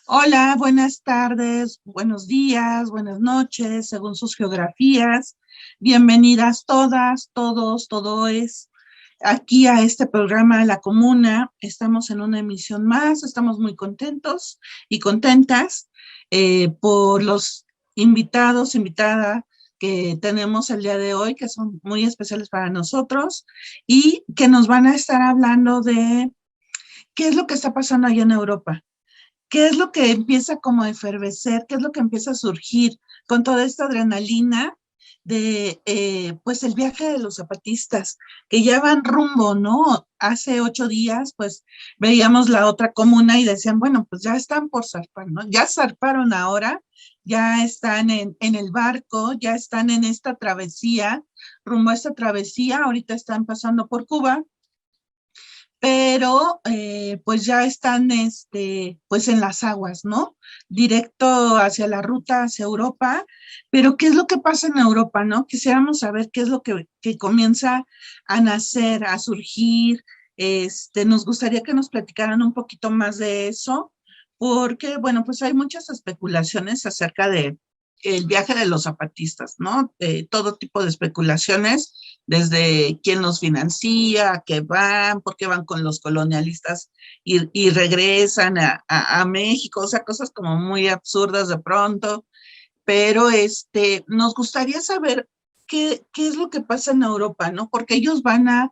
Hola, buenas tardes, buenos días, buenas noches, según sus geografías. Bienvenidas todas, todos, todoes, aquí a este programa La Comuna. Estamos en una emisión más, estamos muy contentos y contentas por los invitados, invitada que tenemos el día de hoy, que son muy especiales para nosotros y que nos van a estar hablando de qué es lo que está pasando allá en Europa. ¿Qué es lo que empieza como a efervecer? ¿Qué es lo que empieza a surgir con toda esta adrenalina de, pues, el viaje de los zapatistas, que ya van rumbo, ¿no? Hace 8 días, pues, veíamos la otra comuna y decían, bueno, pues ya están por zarpar, ¿no? Ya zarparon ahora, ya están en el barco, ya están en esta travesía, rumbo a esta travesía, ahorita están pasando por Cuba, pero pues ya están pues en las aguas, ¿no? Directo hacia la ruta hacia Europa, pero ¿qué es lo que pasa en Europa, no? Quisiéramos saber qué es lo que comienza a nacer, a surgir. Nos gustaría que nos platicaran un poquito más de eso, porque, bueno, pues hay muchas especulaciones acerca de el viaje de los zapatistas, ¿no? Todo tipo de especulaciones, desde quién los financia, a qué van, por qué van con los colonialistas y regresan a México, o sea, cosas como muy absurdas de pronto, pero nos gustaría saber qué es lo que pasa en Europa, ¿no? Porque ellos van a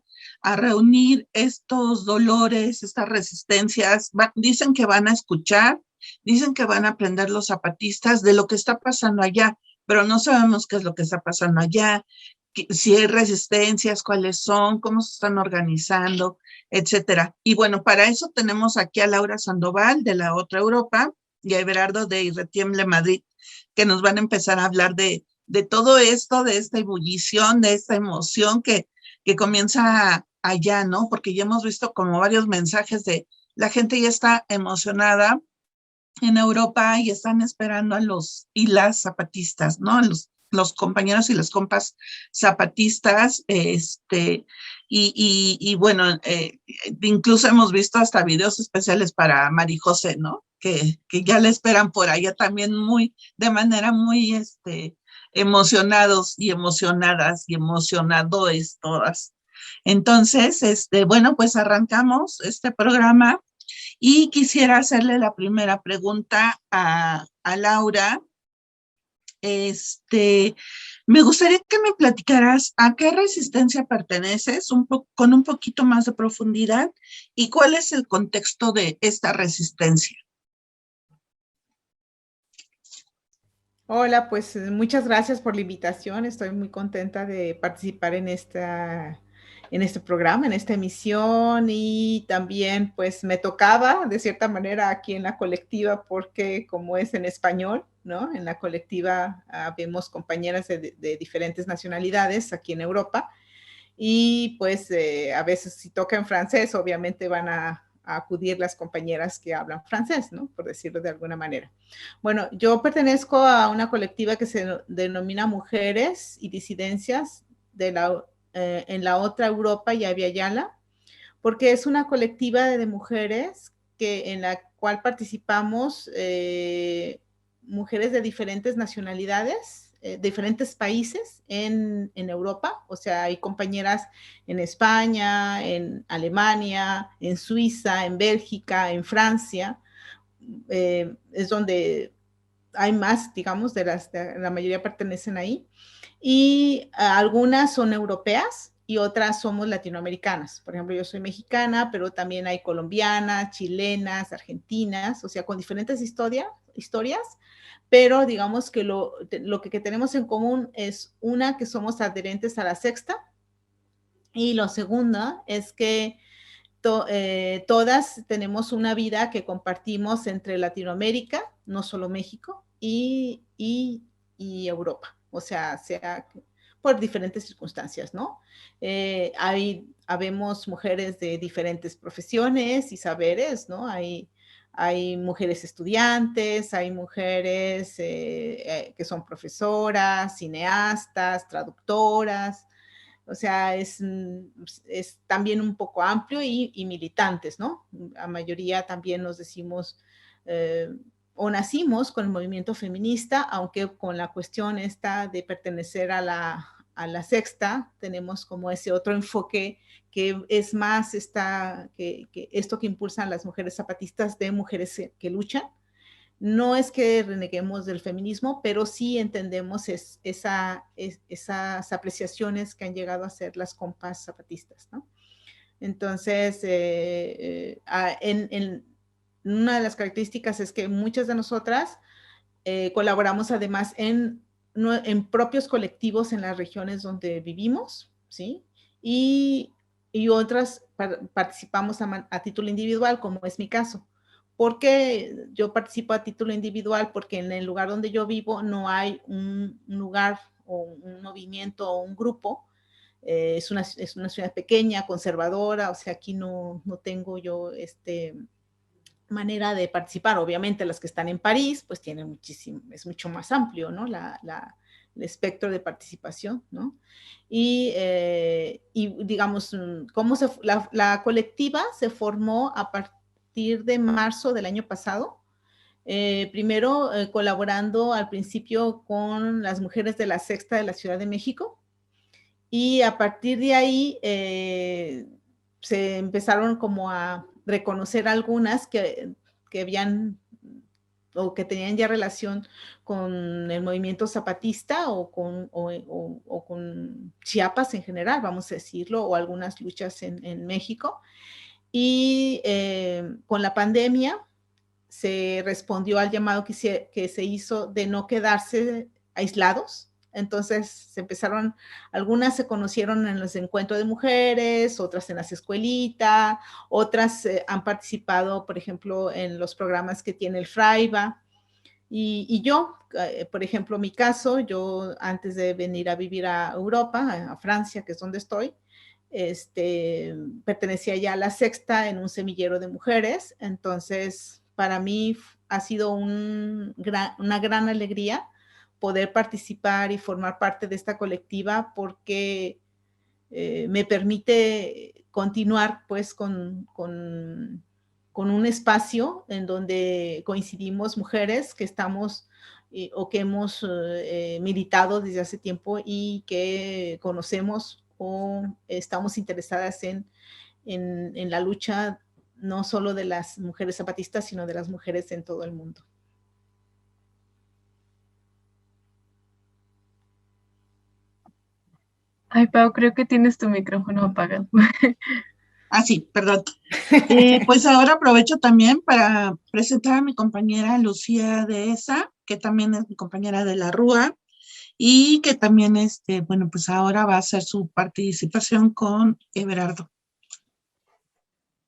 reunir estos dolores, estas resistencias, dicen que van a escuchar, dicen que van a aprender los zapatistas de lo que está pasando allá, pero no sabemos qué es lo que está pasando allá, si hay resistencias, cuáles son, cómo se están organizando, etcétera. Y bueno, para eso tenemos aquí a Laura Sandoval de La Otra Europa y a Everardo de Irretiemble Madrid, que nos van a empezar a hablar de todo esto, de esta ebullición, de esta emoción que comienza allá, ¿no? Porque ya hemos visto como varios mensajes de la gente ya está emocionada en Europa y están esperando a los y las zapatistas, ¿no? Los compañeros y las compas zapatistas, y bueno, incluso hemos visto hasta videos especiales para Mari José, ¿no? Que ya la esperan por allá también de manera muy, emocionados y emocionadas y emocionadoes todas. Entonces, bueno, pues arrancamos este programa y quisiera hacerle la primera pregunta a Laura. Este, Me gustaría que me platicaras a qué resistencia perteneces con un poquito más de profundidad y cuál es el contexto de esta resistencia. Hola, pues muchas gracias por la invitación. Estoy muy contenta de participar en este programa, en esta emisión y también pues me tocaba de cierta manera aquí en la colectiva porque como es en español, ¿no? En la colectiva vemos compañeras de diferentes nacionalidades aquí en Europa y pues a veces si toca en francés, obviamente van a acudir las compañeras que hablan francés, ¿no? Por decirlo de alguna manera. Bueno, yo pertenezco a una colectiva que se denomina Mujeres y Disidencias en la Otra Europa y Avia Yala, porque es una colectiva de mujeres en la cual participamos mujeres de diferentes nacionalidades, diferentes países en Europa, o sea, hay compañeras en España, en Alemania, en Suiza, en Bélgica, en Francia, es donde hay más, digamos, la mayoría pertenecen ahí, y algunas son europeas y otras somos latinoamericanas. Por ejemplo, yo soy mexicana, pero también hay colombianas, chilenas, argentinas, o sea, con diferentes historias, pero digamos que lo que tenemos en común es una, que somos adherentes a la sexta, y lo segunda es que todas tenemos una vida que compartimos entre Latinoamérica, no solo México, y Europa, o sea, por diferentes circunstancias, ¿no? Habemos mujeres de diferentes profesiones y saberes, ¿no? Hay mujeres estudiantes, hay mujeres que son profesoras, cineastas, traductoras, o sea, es también un poco amplio y militantes, ¿no? La mayoría también nos decimos, eh, o nacimos con el movimiento feminista, aunque con la cuestión esta de pertenecer a la sexta, tenemos como ese otro enfoque que es más que esto que impulsan las mujeres zapatistas de mujeres que luchan. No es que reneguemos del feminismo, pero sí entendemos esas apreciaciones que han llegado a ser las compas zapatistas, ¿no? Entonces, una de las características es que muchas de nosotras colaboramos además en propios colectivos en las regiones donde vivimos, ¿sí? Y otras participamos a título individual, como es mi caso. ¿Por qué yo participo a título individual? Porque en el lugar donde yo vivo no hay un lugar o un movimiento o un grupo. Es una ciudad pequeña, conservadora, o sea, aquí no tengo yo manera de participar. Obviamente las que están en París, pues tienen muchísimo, es mucho más amplio, ¿no? El espectro de participación, ¿no? Y digamos, la colectiva se formó a partir de marzo del año pasado, primero colaborando al principio con las mujeres de la Sexta de la Ciudad de México, y a partir de ahí se empezaron como a reconocer algunas que habían o que tenían ya relación con el movimiento zapatista o con Chiapas en general, vamos a decirlo, o algunas luchas en México. Y con la pandemia se respondió al llamado que se hizo de no quedarse aislados. Entonces se empezaron, algunas se conocieron en los encuentros de mujeres, otras en las escuelitas, otras han participado, por ejemplo, en los programas que tiene el Fraiba. Y yo, por ejemplo, mi caso, yo antes de venir a vivir a Europa, a Francia, que es donde estoy, pertenecía ya a la Sexta en un semillero de mujeres. Entonces, para mí ha sido una gran alegría poder participar y formar parte de esta colectiva, porque me permite continuar pues con un espacio en donde coincidimos mujeres que estamos o que hemos militado desde hace tiempo y que conocemos o estamos interesadas en la lucha no solo de las mujeres zapatistas, sino de las mujeres en todo el mundo. Ay, Pau, creo que tienes tu micrófono apagado. Ah, sí, perdón. Pues ahora aprovecho también para presentar a mi compañera Lucía Dehesa, que también es mi compañera de la RUA y que también, bueno, pues ahora va a hacer su participación con Everardo.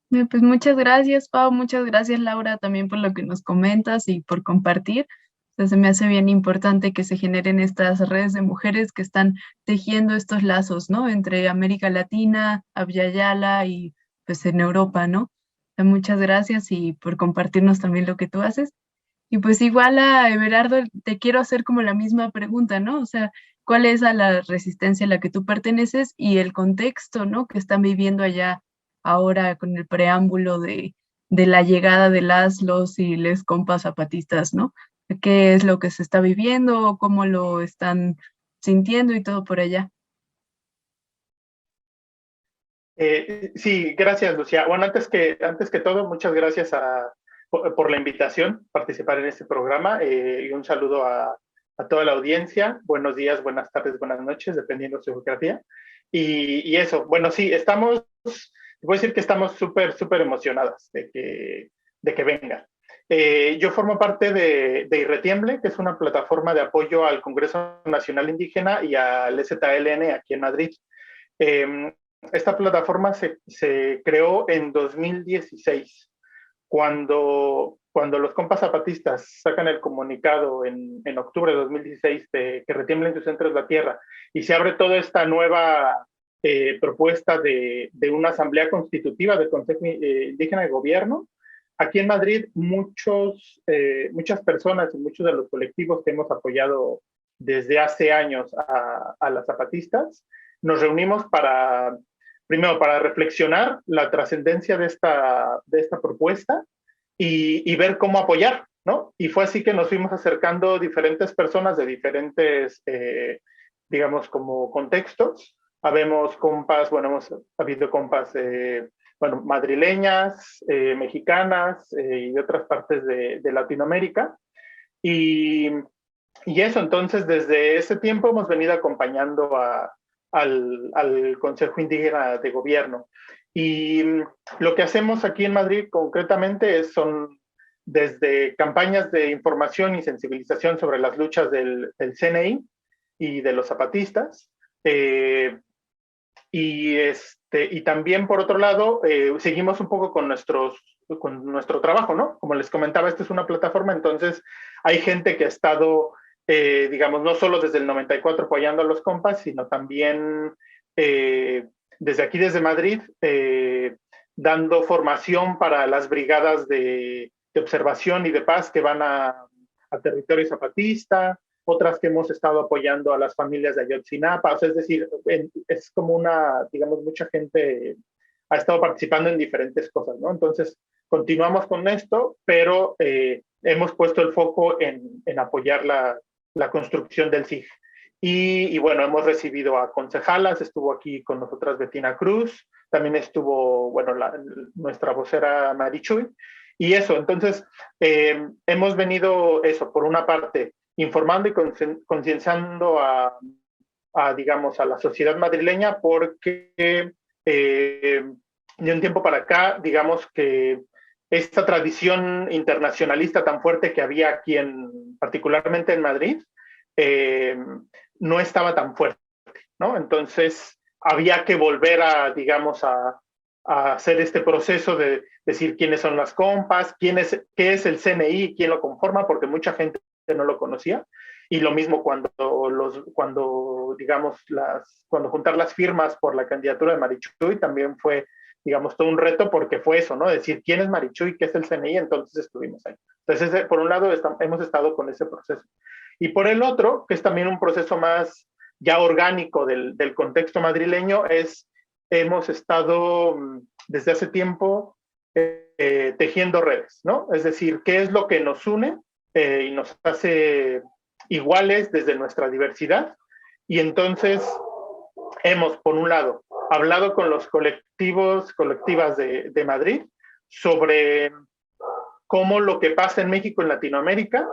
Pues muchas gracias, Pau, muchas gracias, Laura, también por lo que nos comentas y por compartir. Entonces, se me hace bien importante que se generen estas redes de mujeres que están tejiendo estos lazos, ¿no? Entre América Latina, Abya Yala y pues en Europa, ¿no? Muchas gracias y por compartirnos también lo que tú haces. Y pues igual a Everardo, te quiero hacer como la misma pregunta, ¿no? O sea, ¿cuál es a la resistencia a la que tú perteneces y el contexto, ¿no? Que están viviendo allá ahora con el preámbulo de la llegada de los y les compas zapatistas, ¿no? ¿Qué es lo que se está viviendo? ¿Cómo lo están sintiendo y todo por allá? Sí, gracias, Lucía. Bueno, antes que todo, muchas gracias por la invitación a participar en este programa y un saludo a toda la audiencia. Buenos días, buenas tardes, buenas noches, dependiendo de su geografía. Y eso, bueno, sí, voy a decir que estamos súper emocionadas de que venga. Yo formo parte de Irretiemble, que es una plataforma de apoyo al Congreso Nacional Indígena y al EZLN aquí en Madrid. Esta plataforma se creó en 2016, cuando los compas zapatistas sacan el comunicado en octubre de 2016 de que retiemblen tus centros la tierra y se abre toda esta nueva propuesta de una asamblea constitutiva del Consejo Indígena de Gobierno. Aquí en Madrid muchas personas y muchos de los colectivos que hemos apoyado desde hace años a las zapatistas nos reunimos primero para reflexionar la trascendencia de esta propuesta y ver cómo apoyar ¿no? Y fue así que nos fuimos acercando diferentes personas de diferentes, digamos, como contextos. Habemos compas, bueno, hemos habido compas, bueno, madrileñas, mexicanas y de otras partes de Latinoamérica. Y, y eso, entonces, desde ese tiempo hemos venido acompañando al Consejo Indígena de Gobierno. Y lo que hacemos aquí en Madrid concretamente son desde campañas de información y sensibilización sobre las luchas del CNI y de los zapatistas, y también, por otro lado, seguimos un poco con nuestro trabajo, ¿no? Como les comentaba, esta es una plataforma, entonces hay gente que ha estado, digamos, no solo desde el 94 apoyando a los compas, sino también desde aquí, desde Madrid, dando formación para las brigadas de observación y de paz que van a territorio zapatista, otras que hemos estado apoyando a las familias de Ayotzinapa, o sea, es decir, es como digamos, mucha gente ha estado participando en diferentes cosas, ¿no? Entonces, continuamos con esto, pero hemos puesto el foco en apoyar la construcción del SIG. Y bueno, hemos recibido a concejalas, estuvo aquí con nosotras Betina Cruz, también estuvo, bueno, nuestra vocera Marichuy, y eso, entonces, hemos venido, eso, por una parte, informando y concienciando digamos, a la sociedad madrileña, porque de un tiempo para acá, digamos que esta tradición internacionalista tan fuerte que había aquí, particularmente en Madrid, no estaba tan fuerte, ¿no? Entonces, había que volver digamos, a hacer este proceso de decir quiénes son las compas, qué es el CNI, quién lo conforma, porque mucha gente no lo conocía. Y lo mismo cuando digamos, cuando juntar las firmas por la candidatura de Marichuy también fue, digamos, todo un reto, porque fue eso, ¿no? Decir quién es Marichuy, qué es el CNI, entonces estuvimos ahí. Entonces, por un lado, hemos estado con ese proceso. Y por el otro, que es también un proceso más ya orgánico del contexto madrileño, hemos estado desde hace tiempo tejiendo redes, ¿no? Es decir, ¿qué es lo que nos une y nos hace iguales desde nuestra diversidad? Y entonces hemos, por un lado, hablado con los colectivas de Madrid sobre cómo lo que pasa en México, en Latinoamérica,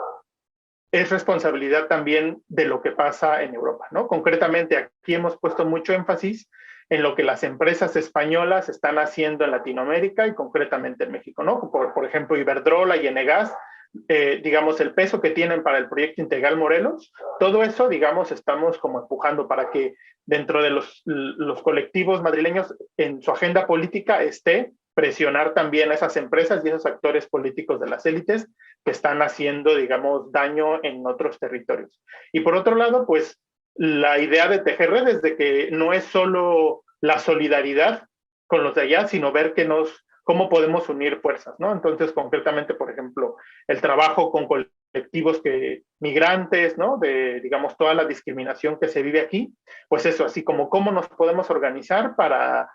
es responsabilidad también de lo que pasa en Europa, ¿no? Concretamente, aquí hemos puesto mucho énfasis en lo que las empresas españolas están haciendo en Latinoamérica y concretamente en México, ¿no? Por ejemplo, Iberdrola y Enegas, digamos, el peso que tienen para el proyecto Integral Morelos, todo eso, digamos, estamos como empujando para que dentro de los colectivos madrileños en su agenda política esté presionar también a esas empresas y esos actores políticos de las élites que están haciendo, digamos, daño en otros territorios. Y por otro lado, pues, la idea de tejer redes, de que no es solo la solidaridad con los de allá, sino ver cómo podemos unir fuerzas, ¿no? Entonces, concretamente, por ejemplo, el trabajo con colectivos migrantes, ¿no? De, digamos, toda la discriminación que se vive aquí, pues eso, así como cómo nos podemos organizar para,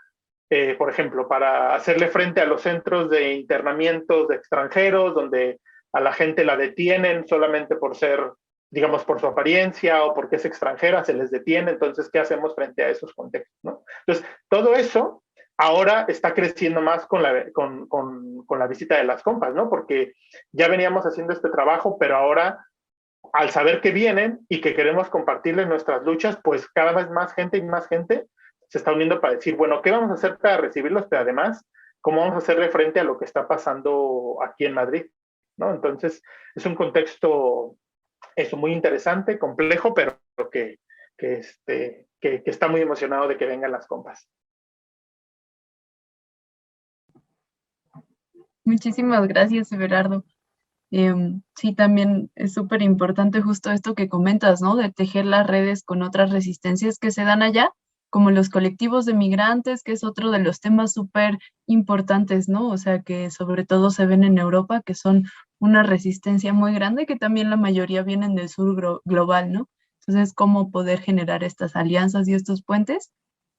por ejemplo, para hacerle frente a los centros de internamientos de extranjeros, donde a la gente la detienen solamente por ser, digamos, por su apariencia o porque es extranjera, se les detiene. Entonces, ¿qué hacemos frente a esos contextos, ¿no? Entonces, todo eso ahora está creciendo más con la visita de las compas, ¿no? Porque ya veníamos haciendo este trabajo, pero ahora, al saber que vienen y que queremos compartirles nuestras luchas, pues cada vez más gente y más gente se está uniendo para decir, bueno, ¿qué vamos a hacer para recibirlos? Pero además, ¿cómo vamos a hacerle frente a lo que está pasando aquí en Madrid, ¿no? Entonces, es un contexto muy interesante, complejo, pero que está muy emocionado de que vengan las compas. Muchísimas gracias, Everardo. Sí, también es súper importante justo esto que comentas, ¿no? De tejer las redes con otras resistencias que se dan allá, como los colectivos de migrantes, que es otro de los temas súper importantes, ¿no? O sea, que sobre todo se ven en Europa, que son una resistencia muy grande, que también la mayoría vienen del sur global, ¿no? Entonces, ¿cómo poder generar estas alianzas y estos puentes?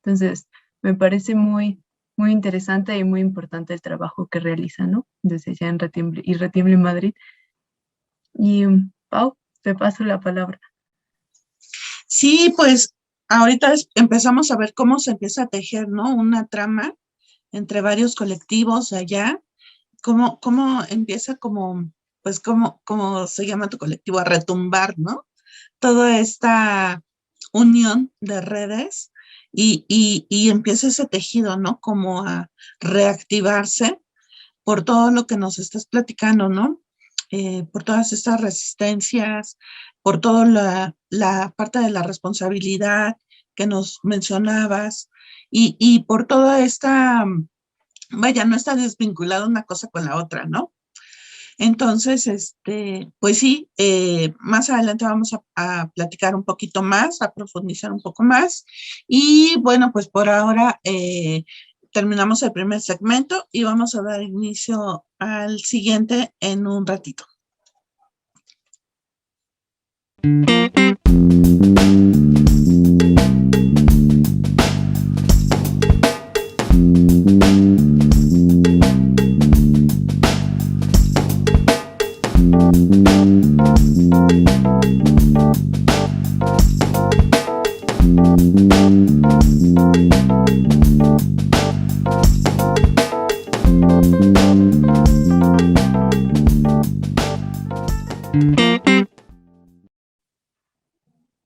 Entonces, me parece muy interesante y muy importante el trabajo que realizan, ¿no? Desde ya en Retiemble y Retiemble Madrid. Y Pau, te paso la palabra. Sí, pues ahorita empezamos a ver cómo se empieza a tejer, ¿no? Una trama entre varios colectivos allá, cómo empieza como, pues cómo se llama tu colectivo, a retumbar, ¿no? Toda esta unión de redes y empieza ese tejido, ¿no? Como a reactivarse por todo lo que nos estás platicando, ¿no? Por todas estas resistencias, por toda la parte de la responsabilidad que nos mencionabas y por toda esta, vaya, no está desvinculada una cosa con la otra, ¿no? Entonces, pues sí, más adelante vamos a platicar un poquito más, a profundizar un poco más. Y bueno, pues por ahora terminamos el primer segmento y vamos a dar inicio al siguiente en un ratito.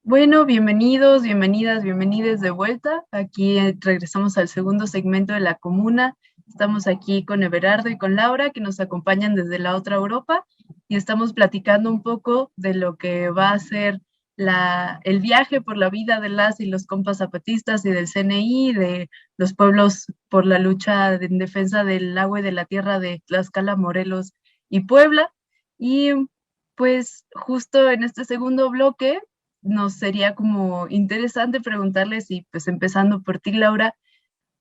Bueno, bienvenidos, bienvenidas, bienvenides de vuelta. Aquí regresamos al segundo segmento de La Comuna. Estamos aquí con Everardo y con Laura, que nos acompañan desde la otra Europa, y estamos platicando un poco de lo que va a ser el viaje por la vida de las y los compas zapatistas y del CNI, de los pueblos por la lucha en defensa del agua y de la tierra de Tlaxcala, Morelos y Puebla. Y pues justo en este segundo bloque nos sería como interesante preguntarles, y pues empezando por ti, Laura,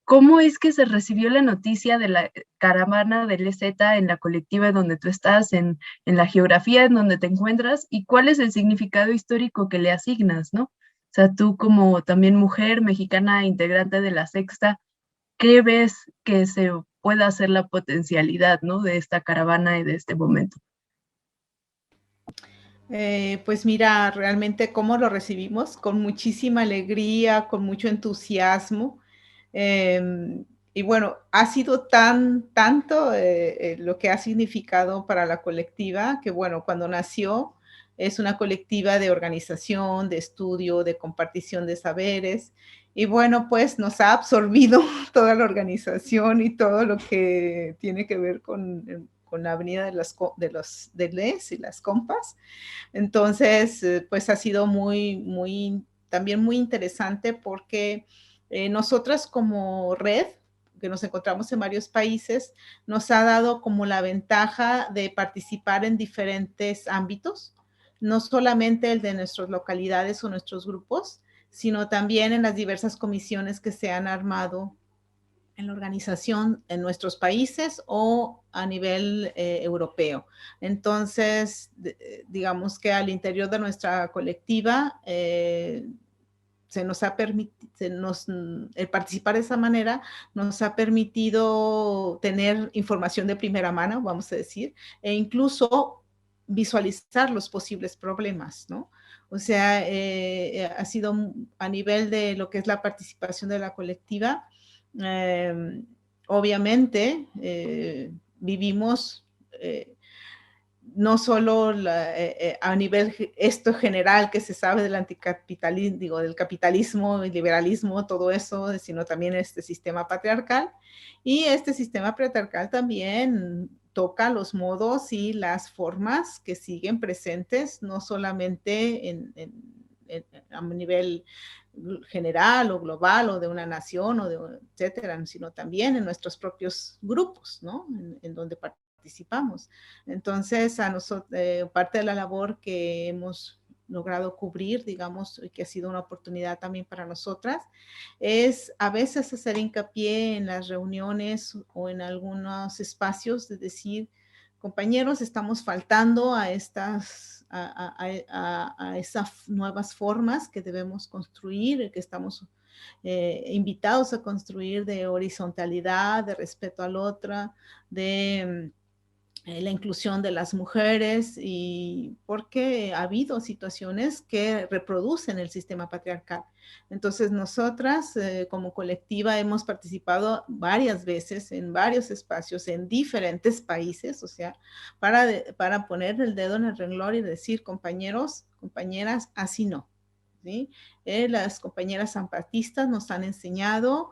¿cómo es que se recibió la noticia de la caravana del EZ en la colectiva en donde tú estás, en la geografía en donde te encuentras, y cuál es el significado histórico que le asignas, ¿no? O sea, tú como también mujer mexicana integrante de la Sexta, ¿qué ves que se pueda hacer la potencialidad, ¿no? De esta caravana y de este momento? Pues mira, realmente cómo lo recibimos, con muchísima alegría, con mucho entusiasmo. Y bueno, ha sido tanto lo que ha significado para la colectiva, que bueno, cuando nació es una colectiva de organización, de estudio, de compartición de saberes. Y bueno, pues nos ha absorbido toda la organización y todo lo que tiene que ver con la avenida de Les y las compas. Entonces, pues ha sido también muy interesante porque nosotras como red, que nos encontramos en varios países, nos ha dado como la ventaja de participar en diferentes ámbitos, no solamente el de nuestras localidades o nuestros grupos, sino también en las diversas comisiones que se han armado en la organización en nuestros países o a nivel europeo. Entonces, digamos que al interior de nuestra colectiva se nos ha permitido, el participar de esa manera nos ha permitido tener información de primera mano, vamos a decir, e incluso visualizar los posibles problemas, ¿no? O sea, ha sido a nivel de lo que es la participación de la colectiva, obviamente vivimos no solo a nivel esto general que se sabe del anticapitalismo, digo, del capitalismo y liberalismo, todo eso, sino también este sistema patriarcal. Y este sistema patriarcal también toca los modos y las formas que siguen presentes, no solamente a nivel general o global o de una nación o de etcétera, sino también en nuestros propios grupos, ¿no? En donde participamos. Entonces, a nosotros, parte de la labor que hemos logrado cubrir, digamos, y que ha sido una oportunidad también para nosotras, es a veces hacer hincapié en las reuniones o en algunos espacios de decir, compañeros, estamos faltando a estas, a esas nuevas formas que debemos construir, que estamos invitados a construir de horizontalidad, de respeto al otro, de la inclusión de las mujeres, y porque ha habido situaciones que reproducen el sistema patriarcal. Entonces nosotras como colectiva hemos participado varias veces en varios espacios en diferentes países, o sea, para poner el dedo en el renglón y decir, compañeros, compañeras, así no, ¿sí? Las compañeras zapatistas nos han enseñado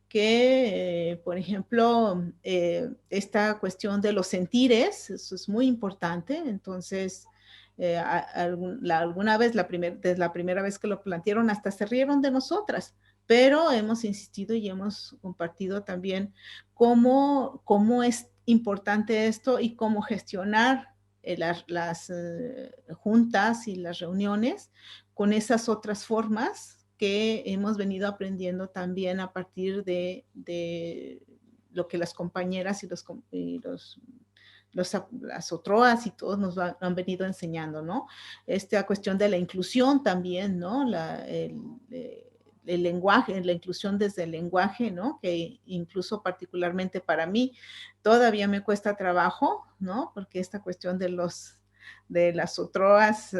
que, por ejemplo, esta cuestión de los sentires, eso es muy importante. Entonces, alguna vez, desde la primera vez que lo plantearon, hasta se rieron de nosotras, pero hemos insistido y hemos compartido también cómo es importante esto y cómo gestionar las juntas y las reuniones con esas otras formas que hemos venido aprendiendo también a partir de lo que las compañeras y las OTROAS y todos nos han venido enseñando, ¿no? Esta cuestión de la inclusión también, ¿no? El lenguaje, la inclusión desde el lenguaje, ¿no? Que incluso particularmente para mí todavía me cuesta trabajo, ¿no? Porque esta cuestión de las OTROAS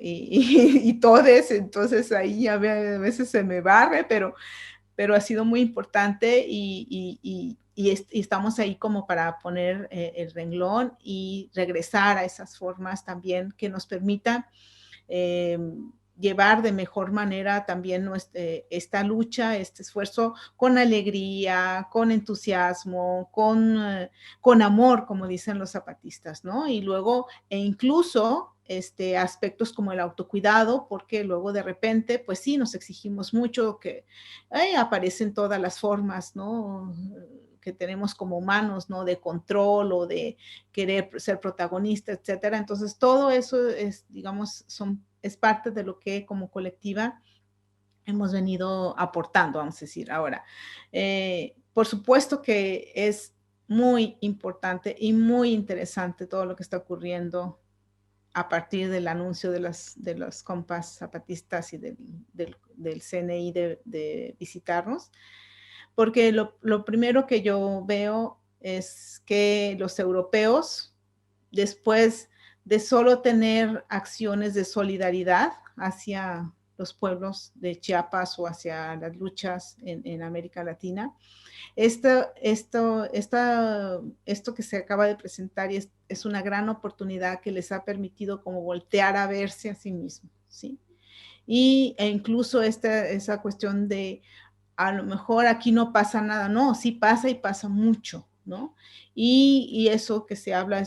y todes, entonces ahí a veces se me barre, pero ha sido muy importante y estamos ahí como para poner el renglón y regresar a esas formas también que nos permitan llevar de mejor manera también esta lucha, este esfuerzo con alegría, con entusiasmo, con amor, como dicen los zapatistas, ¿no? Y luego, incluso aspectos como el autocuidado, porque luego de repente, pues sí, nos exigimos mucho que aparecen todas las formas, ¿no? Que tenemos como humanos, ¿no? De control o de querer ser protagonista, etcétera. Entonces, todo eso es, digamos, es parte de lo que como colectiva hemos venido aportando, vamos a decir. Ahora, por supuesto que es muy importante y muy interesante todo lo que está ocurriendo a partir del anuncio de los compas zapatistas y del CNI de visitarnos, porque lo primero que yo veo es que los europeos, después de solo tener acciones de solidaridad hacia los pueblos de Chiapas o hacia las luchas en América Latina, esto que se acaba de presentar es una gran oportunidad que les ha permitido como voltear a verse a sí mismos, ¿sí? E incluso esa cuestión de a lo mejor aquí no pasa nada, no, sí pasa y pasa mucho, ¿no? Y eso que se habla,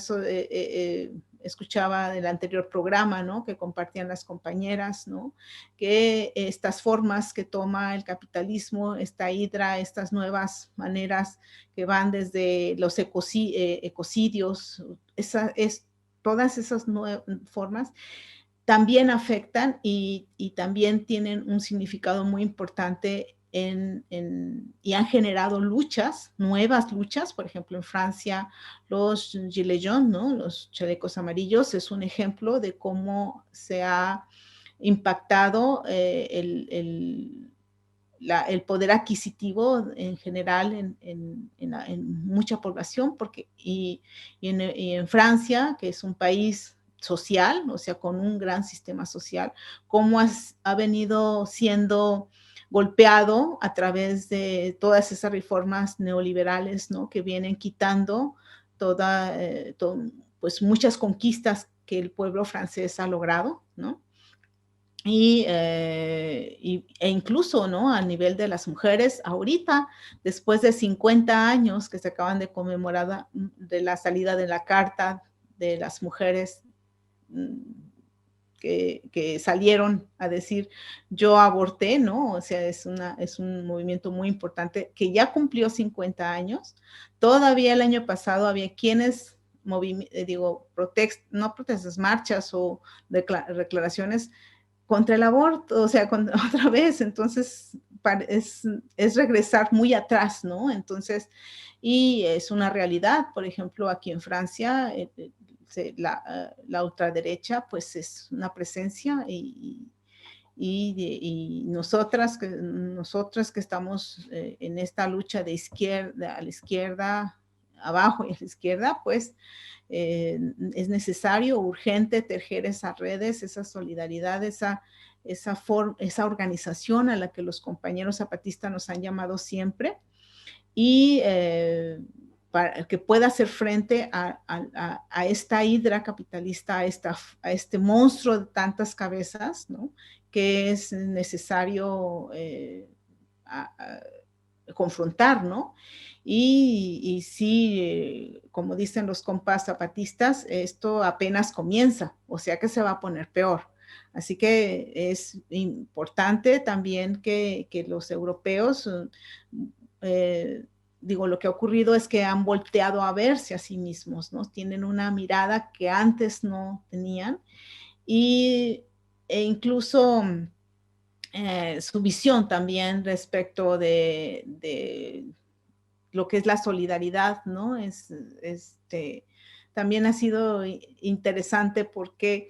escuchaba del anterior programa, ¿no? Que compartían las compañeras, ¿no? Que estas formas que toma el capitalismo, esta hidra, estas nuevas maneras que van desde los ecocidios, todas esas formas también afectan y también tienen un significado muy importante y han generado luchas, nuevas luchas. Por ejemplo, en Francia, los Gilets jaunes, ¿no? Los chalecos amarillos, es un ejemplo de cómo se ha impactado el poder adquisitivo en general en mucha población, y en Francia, que es un país social, o sea, con un gran sistema social, cómo ha venido siendo golpeado a través de todas esas reformas neoliberales, ¿no? Que vienen quitando pues muchas conquistas que el pueblo francés ha logrado, ¿no? E incluso, ¿no? A nivel de las mujeres, ahorita, después de 50 años que se acaban de conmemorar de la salida de la Carta de las Mujeres que salieron a decir yo aborté, ¿no? O sea, es un movimiento muy importante que ya cumplió 50 años. Todavía el año pasado había quienes, no protestas, marchas o declaraciones contra el aborto, o sea, otra vez. Entonces es regresar muy atrás, ¿no? Entonces, y es una realidad. Por ejemplo, aquí en Francia, la ultraderecha pues es una presencia, y nosotras que estamos en esta lucha de izquierda a la izquierda, abajo y a la izquierda, pues es necesario, urgente, tejer esas redes, esa solidaridad, esa organización a la que los compañeros zapatistas nos han llamado siempre, y para que pueda hacer frente a esta hidra capitalista, a este monstruo de tantas cabezas, ¿no? Que es necesario confrontar, ¿no? Y sí, como dicen los compas zapatistas, esto apenas comienza, o sea que se va a poner peor. Así que es importante también que los europeos, digo, lo que ha ocurrido es que han volteado a verse a sí mismos, ¿no? Tienen una mirada que antes no tenían, e incluso su visión también respecto de lo que es la solidaridad, ¿no? También ha sido interesante porque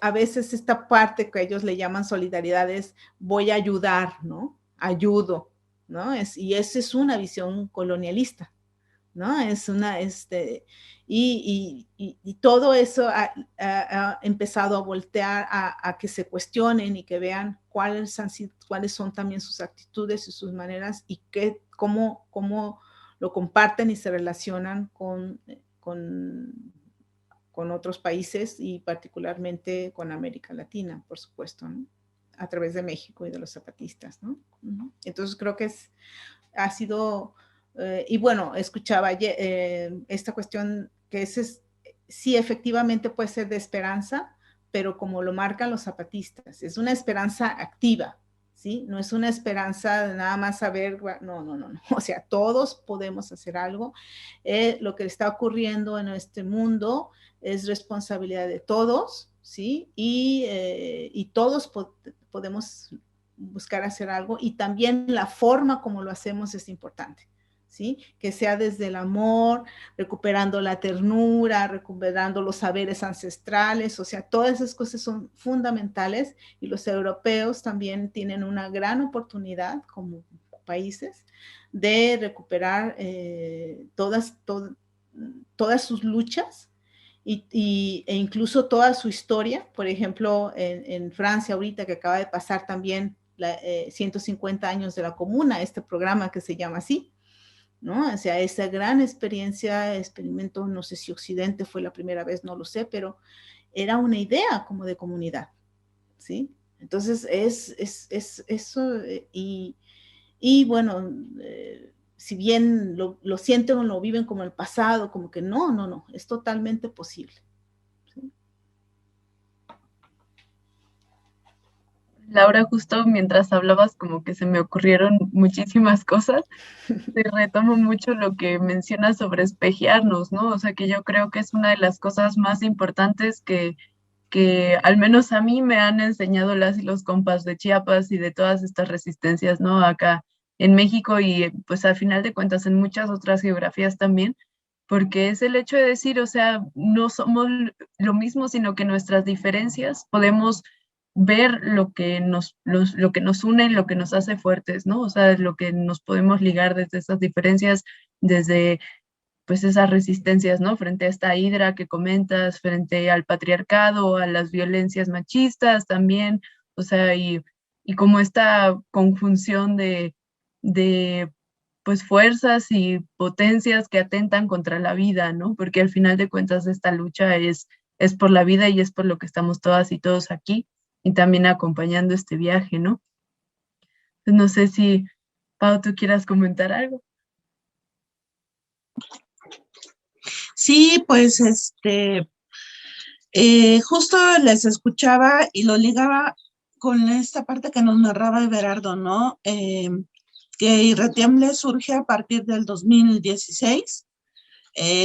a veces esta parte que ellos le llaman solidaridad es voy a ayudar, ¿no? Ayudo, ¿no? Y esa es una visión colonialista, ¿no? Y todo eso ha empezado a voltear a que se cuestionen y que vean cuáles son también sus actitudes y sus maneras y cómo lo comparten y se relacionan con otros países y particularmente con América Latina, por supuesto, ¿no? A través de México y de los zapatistas, ¿no? Entonces creo que ha sido... y bueno, escuchaba esta cuestión que sí efectivamente puede ser de esperanza, pero como lo marcan los zapatistas, es una esperanza activa, ¿sí? No es una esperanza de nada más saber, no. O sea, todos podemos hacer algo. Lo que está ocurriendo en este mundo es responsabilidad de todos, ¿sí? Y todos podemos buscar hacer algo, y también la forma como lo hacemos es importante, ¿sí? Que sea desde el amor, recuperando la ternura, recuperando los saberes ancestrales, o sea, todas esas cosas son fundamentales, y los europeos también tienen una gran oportunidad como países de recuperar todas sus luchas e incluso toda su historia. Por ejemplo, en Francia ahorita que acaba de pasar también 150 años de la Comuna, este programa que se llama así, ¿no? O sea, esa gran experimento, no sé si Occidente fue la primera vez, no lo sé, pero era una idea como de comunidad, ¿sí? Entonces, es eso, y bueno, si bien lo sienten o lo viven como el pasado, como que no, es totalmente posible. ¿Sí? Laura, justo mientras hablabas como que se me ocurrieron muchísimas cosas. Te retomo mucho lo que mencionas sobre espejearnos, ¿no? O sea, que yo creo que es una de las cosas más importantes que al menos a mí me han enseñado las y los compas de Chiapas y de todas estas resistencias, ¿no? Acá en México y pues al final de cuentas en muchas otras geografías también, porque es el hecho de decir, o sea, no somos lo mismo, sino que nuestras diferencias podemos ver lo que nos une, lo que nos hace fuertes, ¿no? O sea, lo que nos podemos ligar desde esas diferencias, desde pues esas resistencias, ¿no? Frente a esta hidra que comentas, frente al patriarcado, a las violencias machistas también, o sea, y como esta conjunción de pues fuerzas y potencias que atentan contra la vida, ¿no? Porque al final de cuentas esta lucha es por la vida y es por lo que estamos todas y todos aquí y también acompañando este viaje, ¿no? Pues no sé si, Pau, tú quieras comentar algo. Sí, pues justo les escuchaba y lo ligaba con esta parte que nos narraba Everardo, ¿no? Que Irretiemble surge a partir del 2016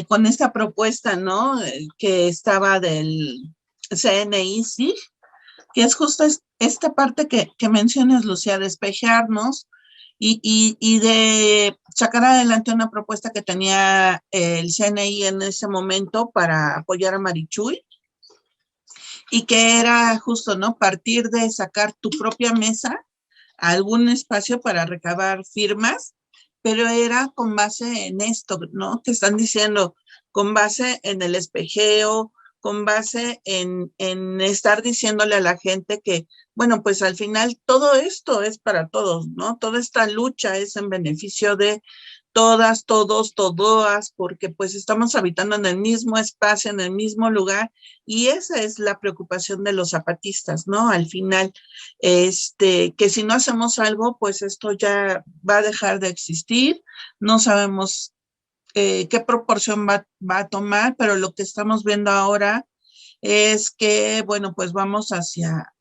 con esta propuesta, ¿no? Que estaba del CNI, sí, que es justo esta parte que mencionas, Lucía, de espejearnos y de sacar adelante una propuesta que tenía el CNI en ese momento para apoyar a Marichuy, y que era justo, ¿no? Partir de sacar tu propia mesa a algún espacio para recabar firmas pero era con base en esto, ¿no? Que están diciendo, con base en el espejeo, con base en estar diciéndole a la gente que, bueno, pues al final todo esto es para todos, ¿no? Toda esta lucha es en beneficio de todas, todos, todoas, porque pues estamos habitando en el mismo espacio, en el mismo lugar, y esa es la preocupación de los zapatistas, ¿no? Al final, que si no hacemos algo, pues esto ya va a dejar de existir, no sabemos qué proporción va a tomar, pero lo que estamos viendo ahora es que, bueno, pues vamos hacia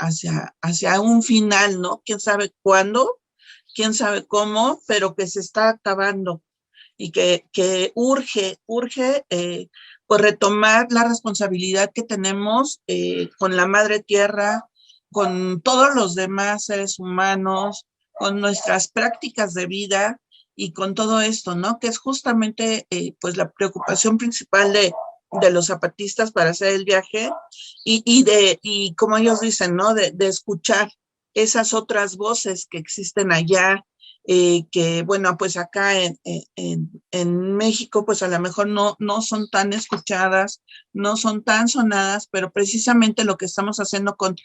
un final, ¿no? ¿Quién sabe cuándo? ¿Quién sabe cómo? Pero que se está acabando y que urge pues retomar la responsabilidad que tenemos con la madre tierra, con todos los demás seres humanos, con nuestras prácticas de vida y con todo esto, ¿no? Que es justamente pues la preocupación principal de los zapatistas para hacer el viaje y como ellos dicen, ¿no? De escuchar esas otras voces que existen allá, que bueno, pues acá en México, pues a lo mejor no son tan escuchadas, no son tan sonadas, pero precisamente lo que estamos haciendo con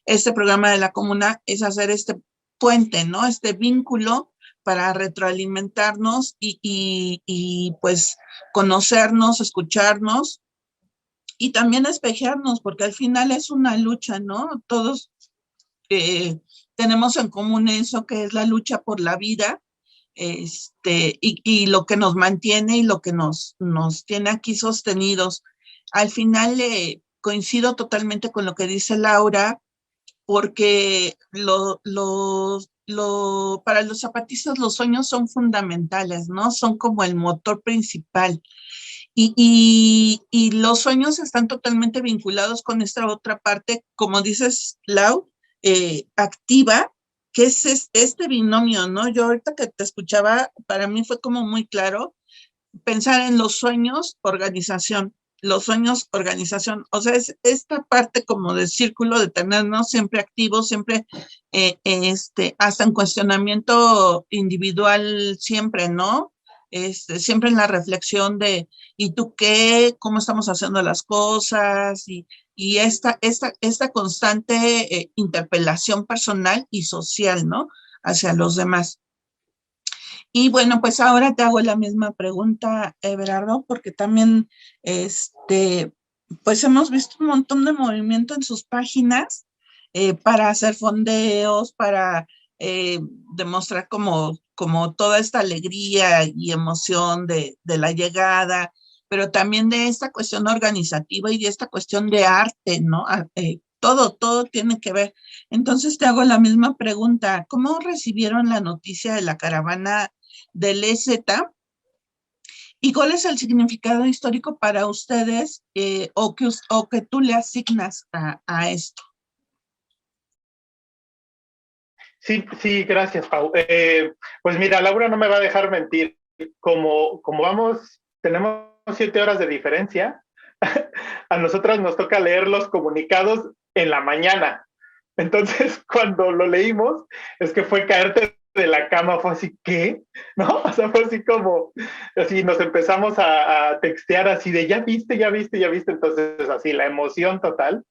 este programa de la comuna es hacer este puente, ¿no? Este vínculo para retroalimentarnos y pues conocernos, escucharnos y también espejearnos, porque al final es una lucha, ¿no? Todos tenemos en común eso que es la lucha por la vida, y lo que nos mantiene y lo que nos tiene aquí sostenidos. Al final coincido totalmente con lo que dice Laura, porque para los zapatistas los sueños son fundamentales, ¿no? Son como el motor principal. Y los sueños están totalmente vinculados con esta otra parte, como dices, Lau, activa, que es este binomio, ¿no? Yo ahorita que te escuchaba, para mí fue como muy claro pensar en los sueños, organización, o sea, es esta parte como de círculo de tenernos siempre activos, siempre, hasta en cuestionamiento individual, siempre, ¿no? Siempre en la reflexión de, ¿y tú qué? ¿Cómo estamos haciendo las cosas? Y esta constante interpelación personal y social, ¿no? Hacia los demás. Y bueno, pues ahora te hago la misma pregunta, Everardo, porque también, pues hemos visto un montón de movimiento en sus páginas para hacer fondeos, para eh, demostrar como toda esta alegría y emoción de la llegada, pero también de esta cuestión organizativa y de esta cuestión de arte, ¿no? Todo tiene que ver. Entonces te hago la misma pregunta. ¿Cómo recibieron la noticia de la caravana del EZ? ¿Y cuál es el significado histórico para ustedes o que tú le asignas a esto? Sí, gracias, Pau. Pues mira, Laura no me va a dejar mentir. Como tenemos 7 horas de diferencia, a nosotras nos toca leer los comunicados en la mañana. Entonces, cuando lo leímos, es que fue caerte de la cama, fue así, ¿qué? ¿No? O sea, fue así como, así nos empezamos a textear así de, ya viste, ya viste, ya viste. Entonces, así, la emoción total.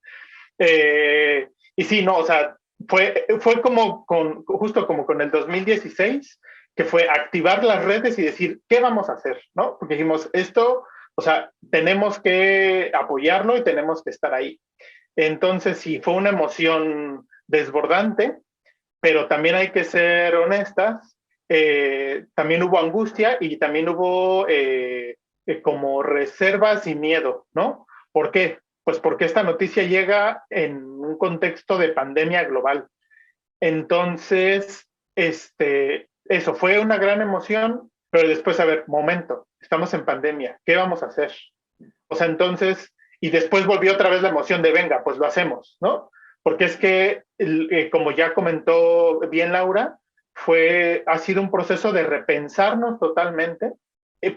Y sí, no, o sea, fue como justo como con el 2016, que fue activar las redes y decir, ¿qué vamos a hacer? ¿No? Porque dijimos, esto, o sea, tenemos que apoyarlo y tenemos que estar ahí. Entonces, sí, fue una emoción desbordante, pero también hay que ser honestas, también hubo angustia y también hubo como reservas y miedo, ¿no? ¿Por qué? Pues porque esta noticia llega en un contexto de pandemia global. Entonces, eso fue una gran emoción, pero después, a ver, momento, estamos en pandemia, ¿qué vamos a hacer? O sea, entonces, y después volvió otra vez la emoción de, venga, pues lo hacemos, ¿no? Porque es que, como ya comentó bien Laura, ha sido un proceso de repensarnos totalmente,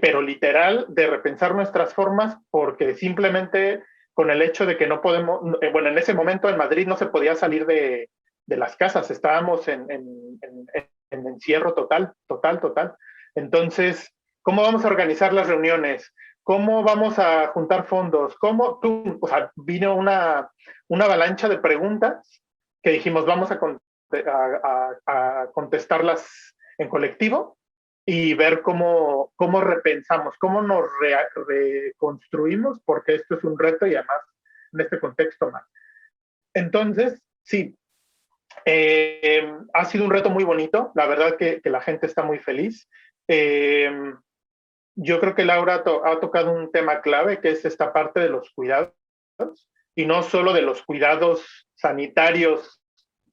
pero literal, de repensar nuestras formas, porque simplemente con el hecho de que no podemos, bueno, en ese momento en Madrid no se podía salir de las casas, estábamos en encierro total. Entonces, ¿cómo vamos a organizar las reuniones? ¿Cómo vamos a juntar fondos? O sea, vino una avalancha de preguntas que dijimos, vamos a contestarlas en colectivo y ver cómo repensamos, cómo nos reconstruimos, porque esto es un reto y además en este contexto más. Entonces, sí, ha sido un reto muy bonito, la verdad que la gente está muy feliz. Yo creo que Laura ha tocado un tema clave, que es esta parte de los cuidados, y no solo de los cuidados sanitarios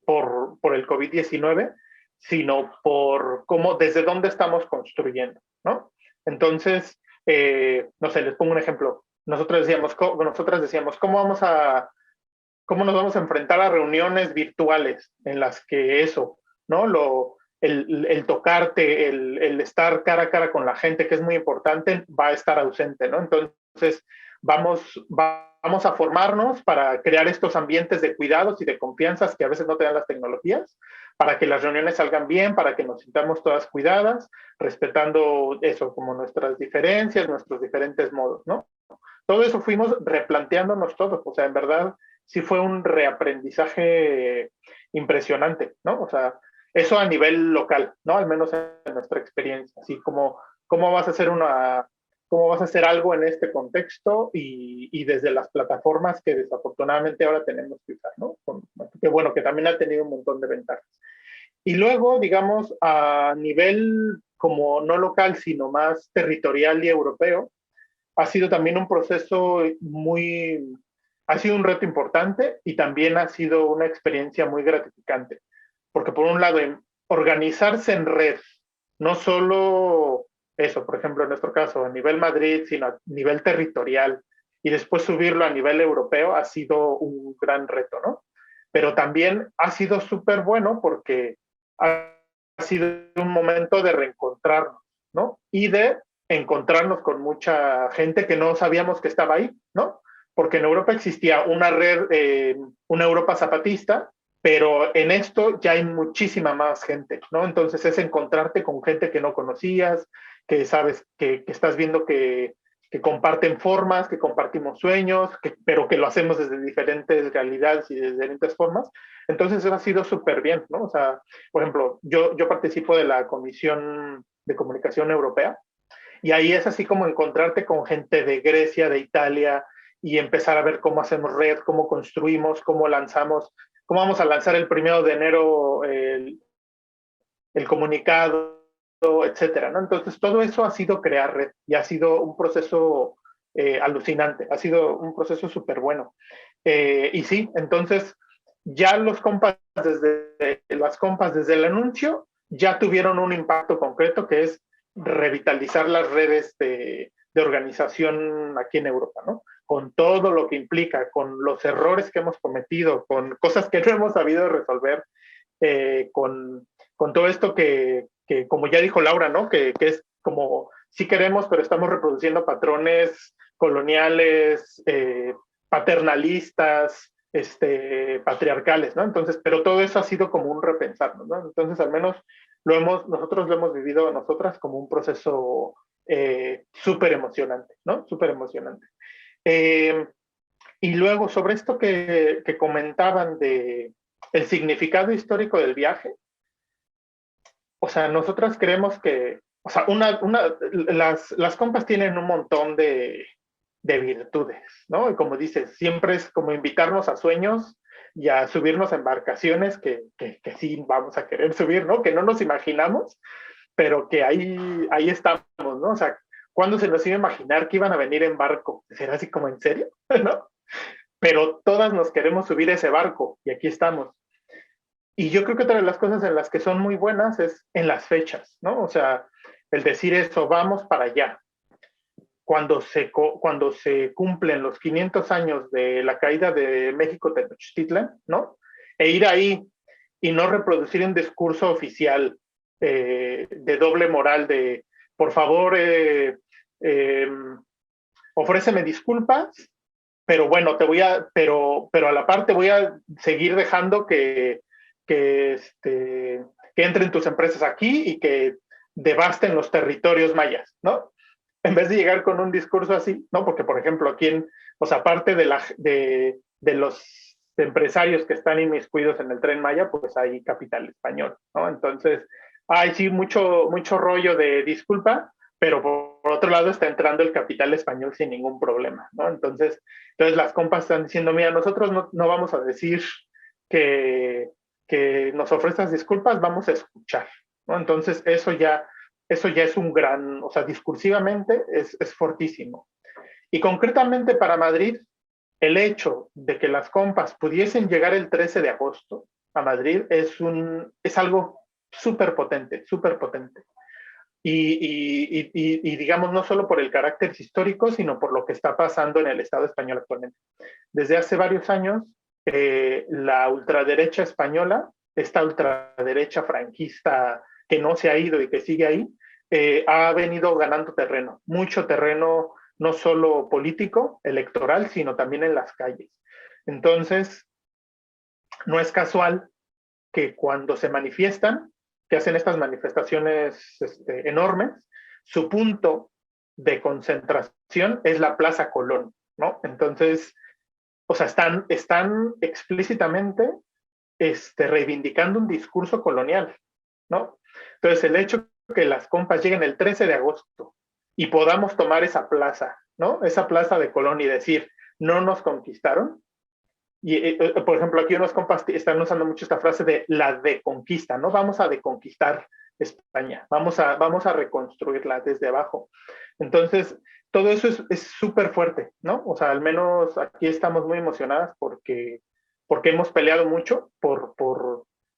por el COVID-19, sino por cómo, desde dónde estamos construyendo, ¿no? Entonces, no sé, les pongo un ejemplo. Nosotras decíamos, ¿cómo nos vamos a enfrentar a reuniones virtuales en las que eso, ¿no? El tocarte, el estar cara a cara con la gente, que es muy importante, va a estar ausente, ¿no? Entonces, vamos a formarnos para crear estos ambientes de cuidados y de confianzas que a veces no te dan las tecnologías, para que las reuniones salgan bien, para que nos sintamos todas cuidadas, respetando eso, como nuestras diferencias, nuestros diferentes modos, ¿no? Todo eso fuimos replanteándonos todos, o sea, en verdad sí fue un reaprendizaje impresionante, ¿no? O sea, eso a nivel local, ¿no? Al menos en nuestra experiencia, así como cómo vas a hacer algo en este contexto y desde las plataformas que desafortunadamente ahora tenemos que usar, ¿no? Que bueno, que también ha tenido un montón de ventajas. Y luego, digamos, a nivel como no local, sino más territorial y europeo, ha sido también un proceso ha sido un reto importante y también ha sido una experiencia muy gratificante. Porque por un lado, organizarse en red, no solo eso, por ejemplo, en nuestro caso, a nivel Madrid, sino a nivel territorial, y después subirlo a nivel europeo, ha sido un gran reto, ¿no? Pero también ha sido súper bueno porque ha sido un momento de reencontrarnos, ¿no? Y de encontrarnos con mucha gente que no sabíamos que estaba ahí, ¿no? Porque en Europa existía una red, una Europa zapatista, pero en esto ya hay muchísima más gente, ¿no? Entonces es encontrarte con gente que no conocías, que sabes, que estás viendo que comparten formas, que compartimos sueños, pero que lo hacemos desde diferentes realidades y desde diferentes formas. Entonces eso ha sido súper bien, ¿no? O sea, por ejemplo, yo participo de la Comisión de Comunicación Europea, y ahí es así como encontrarte con gente de Grecia, de Italia, y empezar a ver cómo hacemos red, cómo construimos, cómo lanzamos, cómo vamos a lanzar el 1 de enero el comunicado, etcétera, ¿no? Entonces, todo eso ha sido crear red y ha sido un proceso alucinante, ha sido un proceso súper bueno. Y sí, entonces, ya las compas desde el anuncio ya tuvieron un impacto concreto que es revitalizar las redes de organización aquí en Europa, ¿no? Con todo lo que implica, con los errores que hemos cometido, con cosas que no hemos sabido resolver, con todo esto que, como ya dijo Laura, ¿no? Que es como, sí queremos, pero estamos reproduciendo patrones coloniales, paternalistas, patriarcales, ¿no? Entonces, pero todo eso ha sido como un repensarnos, ¿no? Entonces, al menos nosotros lo hemos vivido nosotras como un proceso súper emocionante, ¿no? Súper emocionante. Y luego, sobre esto que comentaban de el significado histórico del viaje, o sea, nosotras creemos que, o sea, las compas tienen un montón de virtudes, ¿no? Y como dices, siempre es como invitarnos a sueños y a subirnos a embarcaciones que sí vamos a querer subir, ¿no? Que no nos imaginamos, pero que ahí estamos, ¿no? O sea, ¿cuándo se nos iba a imaginar que iban a venir en barco? ¿Será así como en serio? ¿No? Pero todas nos queremos subir a ese barco y aquí estamos. Y yo creo que otra de las cosas en las que son muy buenas es en las fechas, ¿no? O sea, el decir eso, vamos para allá. Cuando se cumplen los 500 años de la caída de México Tenochtitlan, ¿no? E ir ahí y no reproducir un discurso oficial de doble moral de, por favor, ofréceme disculpas, pero bueno, pero a la parte voy a seguir dejando que entren tus empresas aquí y que devasten los territorios mayas, ¿no? En vez de llegar con un discurso así, ¿no? Porque, por ejemplo, aquí o sea, aparte de los empresarios que están inmiscuidos en el Tren Maya, pues hay capital español, ¿no? Entonces, hay sí mucho rollo de disculpa, pero por otro lado está entrando el capital español sin ningún problema, ¿no? Entonces las compas están diciendo, mira, nosotros no vamos a decir que nos ofrezcas disculpas, vamos a escuchar, ¿no? Entonces eso ya es un gran, o sea, discursivamente es fortísimo. Y concretamente para Madrid, el hecho de que las compas pudiesen llegar el 13 de agosto a Madrid es algo súper potente, súper potente. Y digamos, no solo por el carácter histórico, sino por lo que está pasando en el Estado español actualmente. Desde hace varios años, la ultraderecha española, esta ultraderecha franquista que no se ha ido y que sigue ahí, ha venido ganando terreno, mucho terreno, no solo político, electoral, sino también en las calles. Entonces, no es casual que cuando se manifiestan, que hacen estas manifestaciones enormes, su punto de concentración es la Plaza Colón, ¿no? Entonces, o sea, están explícitamente reivindicando un discurso colonial, ¿no? Entonces, el hecho que las compas lleguen el 13 de agosto y podamos tomar esa plaza, ¿no? Esa plaza de Colón y decir, no nos conquistaron. Y, por ejemplo, aquí unos compas están usando mucho esta frase de la deconquista, ¿no? Vamos a deconquistar España, vamos a reconstruirla desde abajo. Entonces, todo eso es súper fuerte, ¿no? O sea, al menos aquí estamos muy emocionadas porque hemos peleado mucho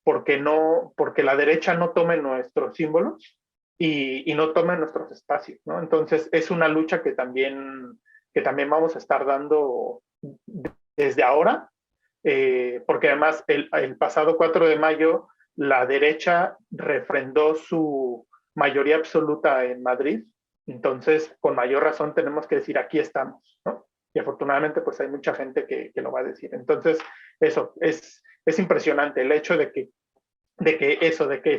porque la derecha no tome nuestros símbolos y no tome nuestros espacios, ¿no? Entonces, es una lucha que también vamos a estar dando desde ahora, porque además el pasado 4 de mayo la derecha refrendó su mayoría absoluta en Madrid, entonces con mayor razón tenemos que decir aquí estamos, ¿no? Y afortunadamente pues hay mucha gente que lo va a decir. Entonces eso, es impresionante el hecho de que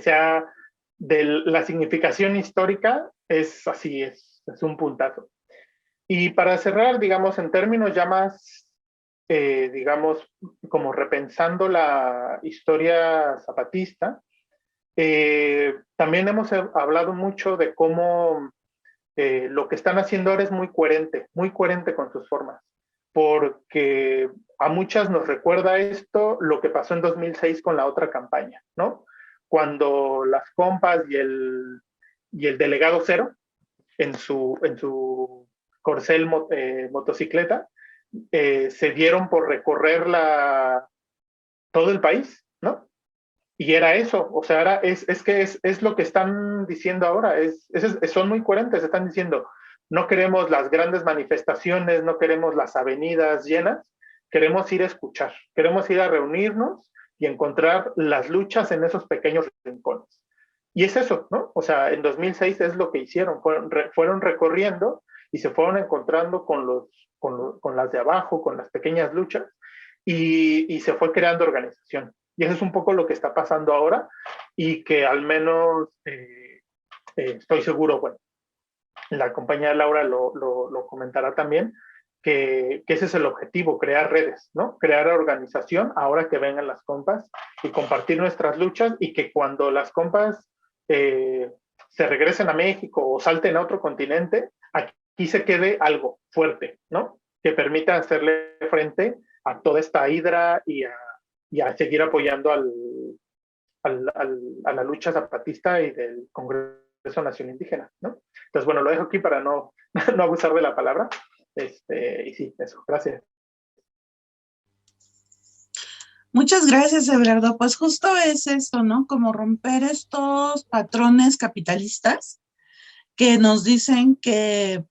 sea de la significación histórica, es así, es un puntazo. Y para cerrar, digamos, en términos ya más digamos, como repensando la historia zapatista, también hemos hablado mucho de cómo lo que están haciendo ahora es muy coherente con sus formas, porque a muchas nos recuerda esto lo que pasó en 2006 con la otra campaña, ¿no? Cuando las compas y el delegado Cero en su corcel motocicleta, se dieron por recorrer todo el país, ¿no? Y era eso, o sea, es lo que están diciendo ahora, son muy coherentes, están diciendo, no queremos las grandes manifestaciones, no queremos las avenidas llenas, queremos ir a escuchar, queremos ir a reunirnos y encontrar las luchas en esos pequeños rincones. Y es eso, ¿no? O sea, en 2006 es lo que hicieron, fueron recorriendo y se fueron encontrando con las de abajo, con las pequeñas luchas, y se fue creando organización. Y eso es un poco lo que está pasando ahora, y que al menos estoy seguro, bueno, la compañera Laura lo comentará también, que ese es el objetivo, crear redes, ¿no? Crear organización ahora que vengan las compas y compartir nuestras luchas, y que cuando las compas se regresen a México o salten a otro continente, aquí se quede algo fuerte, ¿no? Que permita hacerle frente a toda esta hidra y a seguir apoyando a la lucha zapatista y del Congreso Nacional Indígena, ¿no? Entonces, bueno, lo dejo aquí para no abusar de la palabra. Y sí, eso, gracias. Muchas gracias, Everardo. Pues justo es esto, ¿no? Como romper estos patrones capitalistas que nos dicen que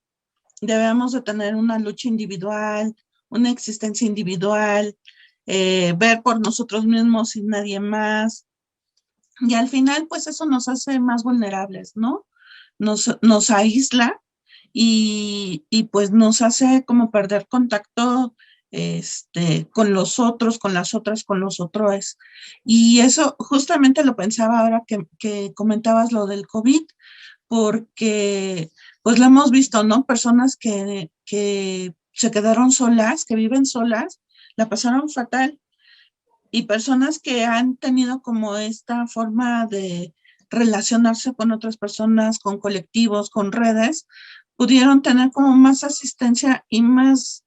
debemos de tener una lucha individual, una existencia individual, ver por nosotros mismos y nadie más. Y al final, pues eso nos hace más vulnerables, ¿no? Nos aísla y pues nos hace como perder contacto con los otros, con las otras, con los otros. Y eso justamente lo pensaba ahora que comentabas lo del COVID, porque pues lo hemos visto, ¿no? Personas que se quedaron solas, que viven solas, la pasaron fatal, y personas que han tenido como esta forma de relacionarse con otras personas, con colectivos, con redes, pudieron tener como más asistencia y más,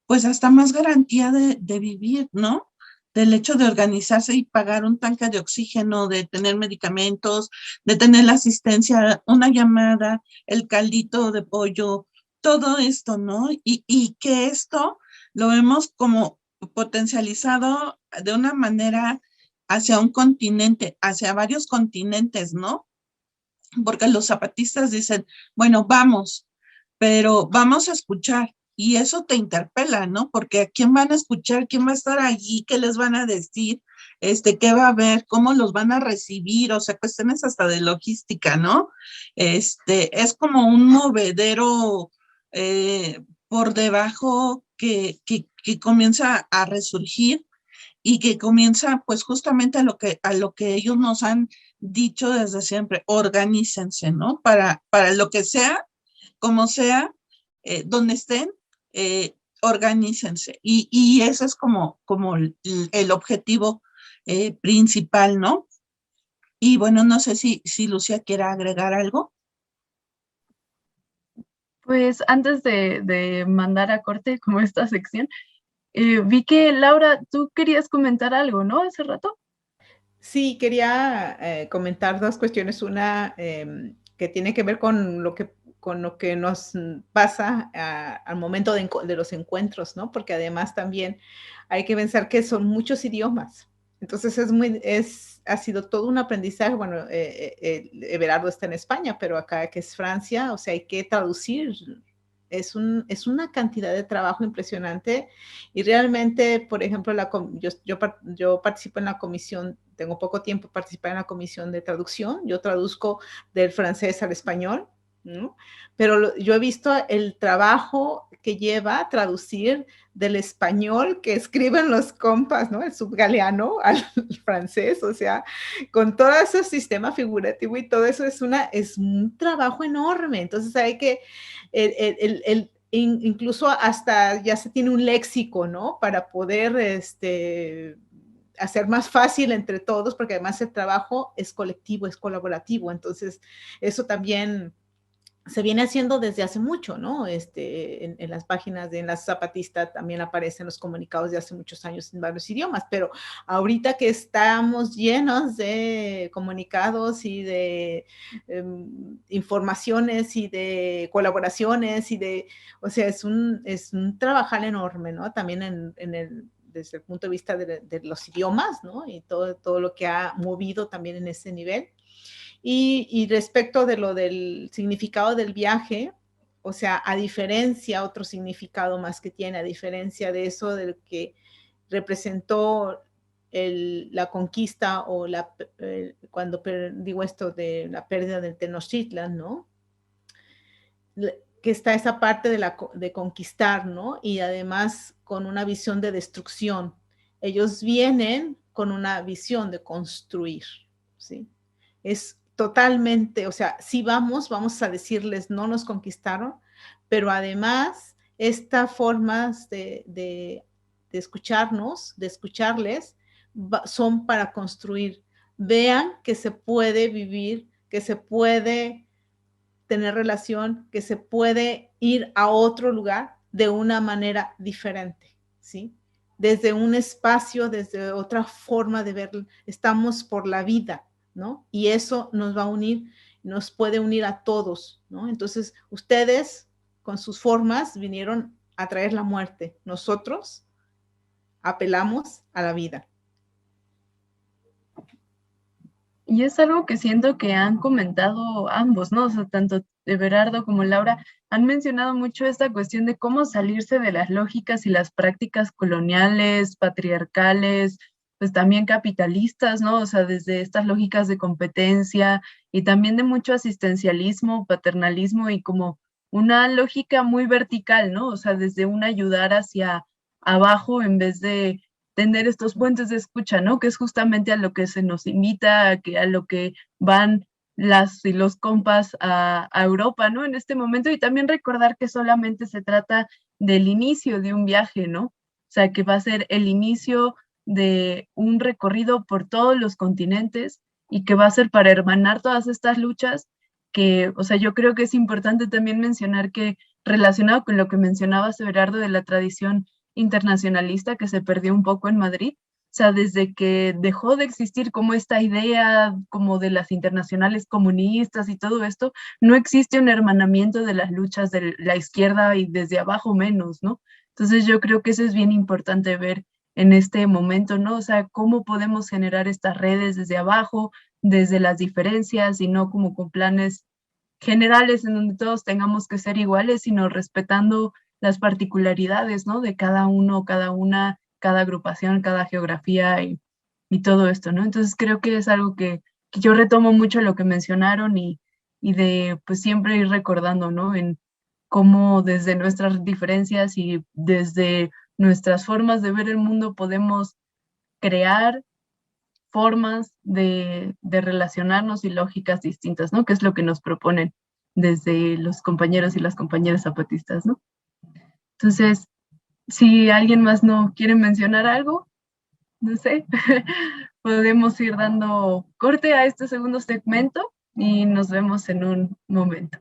pues hasta más garantía de vivir, ¿no? Del hecho de organizarse y pagar un tanque de oxígeno, de tener medicamentos, de tener la asistencia, una llamada, el caldito de pollo, todo esto, ¿no? Y que esto lo vemos como potencializado de una manera hacia un continente, hacia varios continentes, ¿no? Porque los zapatistas dicen, bueno, vamos, pero vamos a escuchar. Y eso te interpela, ¿no? Porque ¿a quién van a escuchar? ¿Quién va a estar allí? ¿Qué les van a decir? ¿Qué va a haber? ¿Cómo los van a recibir? O sea, cuestiones hasta de logística, ¿no? Es como un movedero por debajo que comienza a resurgir y que comienza pues justamente a lo que ellos nos han dicho desde siempre, organícense, ¿no? Para lo que sea, como sea, donde estén, organícense. Y ese es como el objetivo principal, ¿no? Y bueno, no sé si Lucía quiere agregar algo. Pues antes de mandar a corte como esta sección, vi que Laura, tú querías comentar algo, ¿no? Hace rato. Sí, quería comentar dos cuestiones. Una que tiene que ver con lo que nos pasa al momento de los encuentros, ¿no? Porque además también hay que pensar que son muchos idiomas. Entonces ha sido todo un aprendizaje. Bueno, Everardo está en España, pero acá que es Francia, o sea, hay que traducir. Es una cantidad de trabajo impresionante y realmente, por ejemplo, yo participo en la comisión, tengo poco tiempo participar en la comisión de traducción, yo traduzco del francés al español, ¿no? Pero yo he visto el trabajo que lleva a traducir del español que escriben los compas, ¿no? El subgaleano al francés, o sea, con todo ese sistema figurativo y todo eso es un trabajo enorme. Entonces hay que incluso hasta ya se tiene un léxico, ¿no? Para poder hacer más fácil entre todos, porque además el trabajo es colectivo, es colaborativo. Entonces, eso también se viene haciendo desde hace mucho, ¿no? En las páginas de Enlace Zapatista también aparecen los comunicados de hace muchos años en varios idiomas, pero ahorita que estamos llenos de comunicados y de informaciones y de colaboraciones o sea, es un trabajar enorme, ¿no? También desde el punto de vista de los idiomas, ¿no? Y todo lo que ha movido también en ese nivel. Y respecto de lo del significado del viaje, o sea, otro significado más que tiene, a diferencia de eso del que representó la conquista o cuando digo esto de la pérdida del Tenochtitlan, ¿no? Que está esa parte de conquistar, ¿no? Y además con una visión de destrucción. Ellos vienen con una visión de construir, ¿sí? Es totalmente, o sea, si vamos a decirles no nos conquistaron, pero además estas formas de escucharnos, de escucharles, son para construir. Vean que se puede vivir, que se puede tener relación, que se puede ir a otro lugar de una manera diferente, ¿sí? Desde un espacio, desde otra forma de ver, estamos por la vida, ¿no? Y eso nos va a unir, nos puede unir a todos, ¿no? Entonces, ustedes con sus formas vinieron a traer la muerte. Nosotros apelamos a la vida. Y es algo que siento que han comentado ambos, ¿no? O sea, tanto Everardo como Laura han mencionado mucho esta cuestión de cómo salirse de las lógicas y las prácticas coloniales, patriarcales, pues también capitalistas, ¿no? O sea, desde estas lógicas de competencia y también de mucho asistencialismo, paternalismo y como una lógica muy vertical, ¿no? O sea, desde un ayudar hacia abajo en vez de tener estos puentes de escucha, ¿no? Que es justamente a lo que se nos invita, a lo que van las y los compas a Europa, ¿no? En este momento, y también recordar que solamente se trata del inicio de un viaje, ¿no? O sea, que va a ser el inicio de un recorrido por todos los continentes y que va a ser para hermanar todas estas luchas que, o sea, yo creo que es importante también mencionar que relacionado con lo que mencionabas, Everardo, de la tradición internacionalista que se perdió un poco en Madrid, o sea, desde que dejó de existir como esta idea como de las internacionales comunistas y todo esto, no existe un hermanamiento de las luchas de la izquierda y desde abajo menos, ¿no? Entonces yo creo que eso es bien importante ver en este momento, ¿no? O sea, cómo podemos generar estas redes desde abajo, desde las diferencias y no como con planes generales en donde todos tengamos que ser iguales, sino respetando las particularidades, ¿no? De cada uno, cada una, cada agrupación, cada geografía y todo esto, ¿no? Entonces creo que es algo que yo retomo mucho lo que mencionaron y de pues siempre ir recordando, ¿no? En cómo desde nuestras diferencias y desde nuestras formas de ver el mundo podemos crear formas de relacionarnos y lógicas distintas, ¿no? Que es lo que nos proponen desde los compañeros y las compañeras zapatistas, ¿no? Entonces, si alguien más no quiere mencionar algo, no sé, podemos ir dando corte a este segundo segmento y nos vemos en un momento.